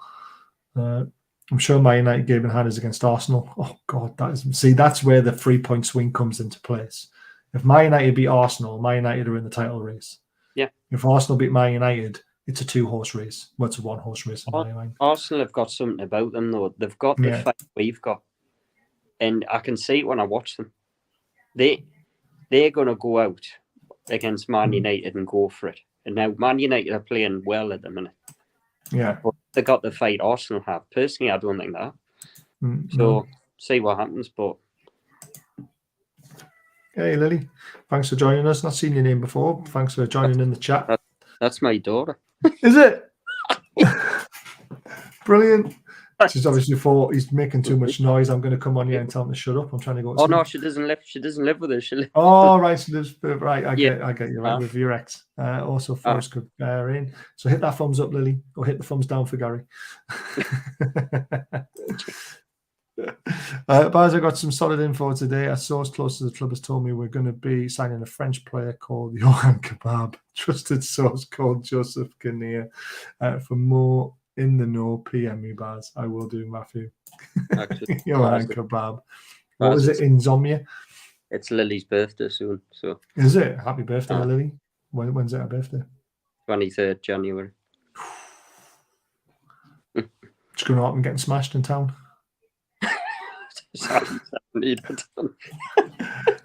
I'm sure my United game in hand is against Arsenal. Oh, God, that's where the 3-point swing comes into place. If Man United beat Arsenal, Man United are in the title race. Yeah. If Arsenal beat Man United, it's a 2-horse race. Well, it's a 1-horse race in my mind. Arsenal have got something about them, though. They've got the fight we've got. And I can see it when I watch them. They're going to go out against Man United and go for it. And now Man United are playing well at the minute. Yeah. But they got the fight Arsenal have. Personally, I don't think that. So, see what happens, but... Hey, Lily. Thanks for joining us. Not seen your name before. Thanks for joining in the chat. That's my daughter. Is it? Brilliant. She's obviously thought he's making too much noise. I'm going to come on here and tell him to shut up. I'm trying to go to sleep. No, she doesn't live. She doesn't live with us. Oh, right. She lives. Right. I get you. Right, with your ex. Also, Forrest could in. So hit that thumbs up, Lily, or hit the thumbs down for Gary. Baz, I got some solid info today. A source close to the club has told me we're going to be signing a French player called Johan Kebab. Trusted source called Joseph Kinnear. For more in the know, PM me, Baz. I will do, Matthew. Johan Kebab. What was it? Insomnia? It's Lily's birthday soon. So is it? Happy birthday, Lily. When's it her birthday? 23rd January. Just going out and getting smashed in town.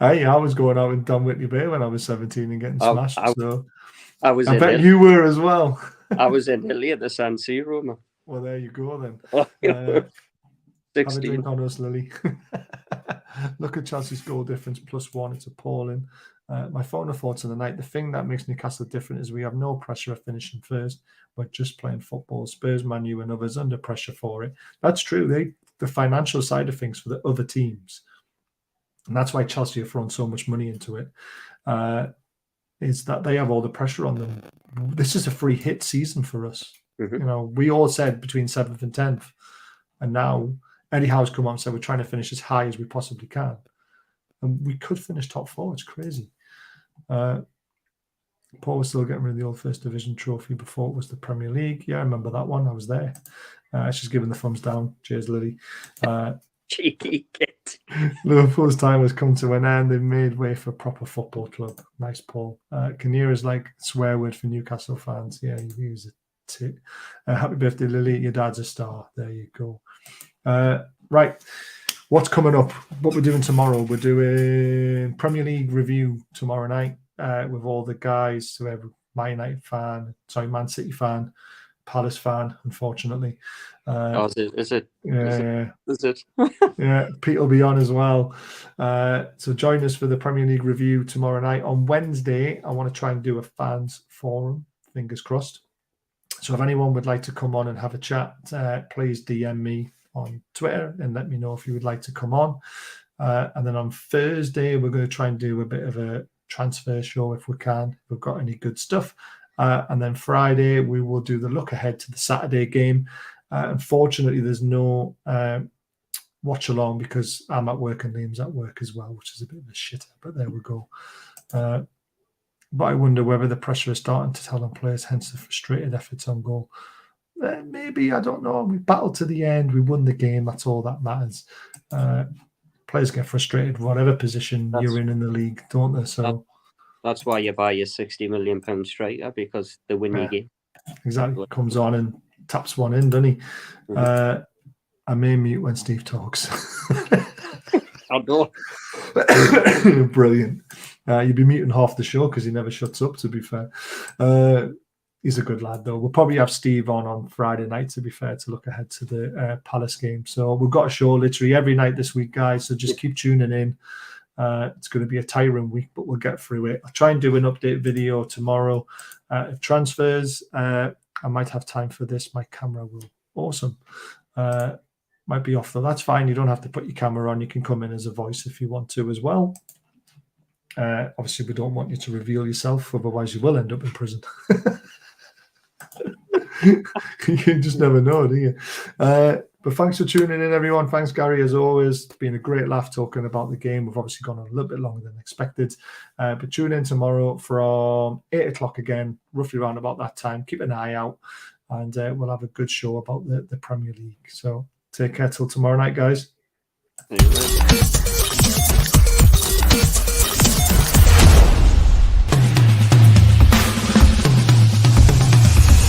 Hey, I was going out in Don Whitley Bay when I was 17 and getting smashed. I bet you were as well. I was in Italy at the San Siro, man. Well, there you go then. Have 16. a drink on us, Lily. Look at Chelsea's goal difference +1. It's appalling. My final thoughts on the night. The thing that makes Newcastle different is we have no pressure of finishing first. We're just playing football. Spurs, Man U, and others under pressure for it. That's true. The financial side of things for the other teams, and that's why Chelsea have thrown so much money into it, is that they have all the pressure on them. This is a free hit season for us. You know, we all said between 7th and 10th, and now Eddie Howe's come on and said we're trying to finish as high as we possibly can, and we could finish top 4. It's crazy. Paul was still getting rid of the old First Division trophy before it was the Premier League. Yeah, I remember that one. I was there. She's giving the thumbs down. Cheers, Lily. Cheeky kid. Liverpool's time has come to an end. They've made way for a proper football club. Nice, Paul. Kinnear is like a swear word for Newcastle fans. Yeah, he was a tit. Happy birthday, Lily. Your dad's a star. There you go. Right. what's coming up? What we're doing tomorrow? We're doing Premier League review tomorrow night with all the guys. So every Man United fan, Man City fan, Palace fan, unfortunately. Is it? Yeah. Is it? Yeah, Pete will be on as well. So join us for the Premier League review tomorrow night. On Wednesday, I want to try and do a fans forum, fingers crossed. So if anyone would like to come on and have a chat, please DM me on Twitter and let me know if you would like to come on. And then on Thursday, we're going to try and do a bit of a transfer show if we can, if we've got any good stuff. And then Friday, we will do the look ahead to the Saturday game. Unfortunately, there's no watch along because I'm at work and Liam's at work as well, which is a bit of a shitter, but there we go. But I wonder whether the pressure is starting to tell on players, hence the frustrated efforts on goal. Maybe, I don't know. We battled to the end. We won the game. That's all that matters. Players get frustrated, whatever position you're in the league, don't they? So that's why you buy your £60 million striker, because they win your game. Exactly. Comes on and taps one in, doesn't he? Mm-hmm. I may mute when Steve talks. I'll go. Brilliant. You'd be muting half the show because he never shuts up, to be fair. He's a good lad, though. We'll probably have Steve on Friday night, to be fair, to look ahead to the Palace game. So we've got a show literally every night this week, guys. So just keep tuning in. It's going to be a tiring week, but we'll get through it. I'll try and do an update video tomorrow. If transfers, I might have time for this. My camera will. Awesome. Might be off, though. That's fine. You don't have to put your camera on. You can come in as a voice if you want to as well. Obviously, we don't want you to reveal yourself. Otherwise, you will end up in prison. You just never know, do you? But thanks for tuning in, everyone. Thanks, Gary, as always. It's been a great laugh talking about the game. We've obviously gone a little bit longer than expected. But tune in tomorrow from 8 o'clock again, roughly around about that time. Keep an eye out, and we'll have a good show about the Premier League. So take care till tomorrow night, guys.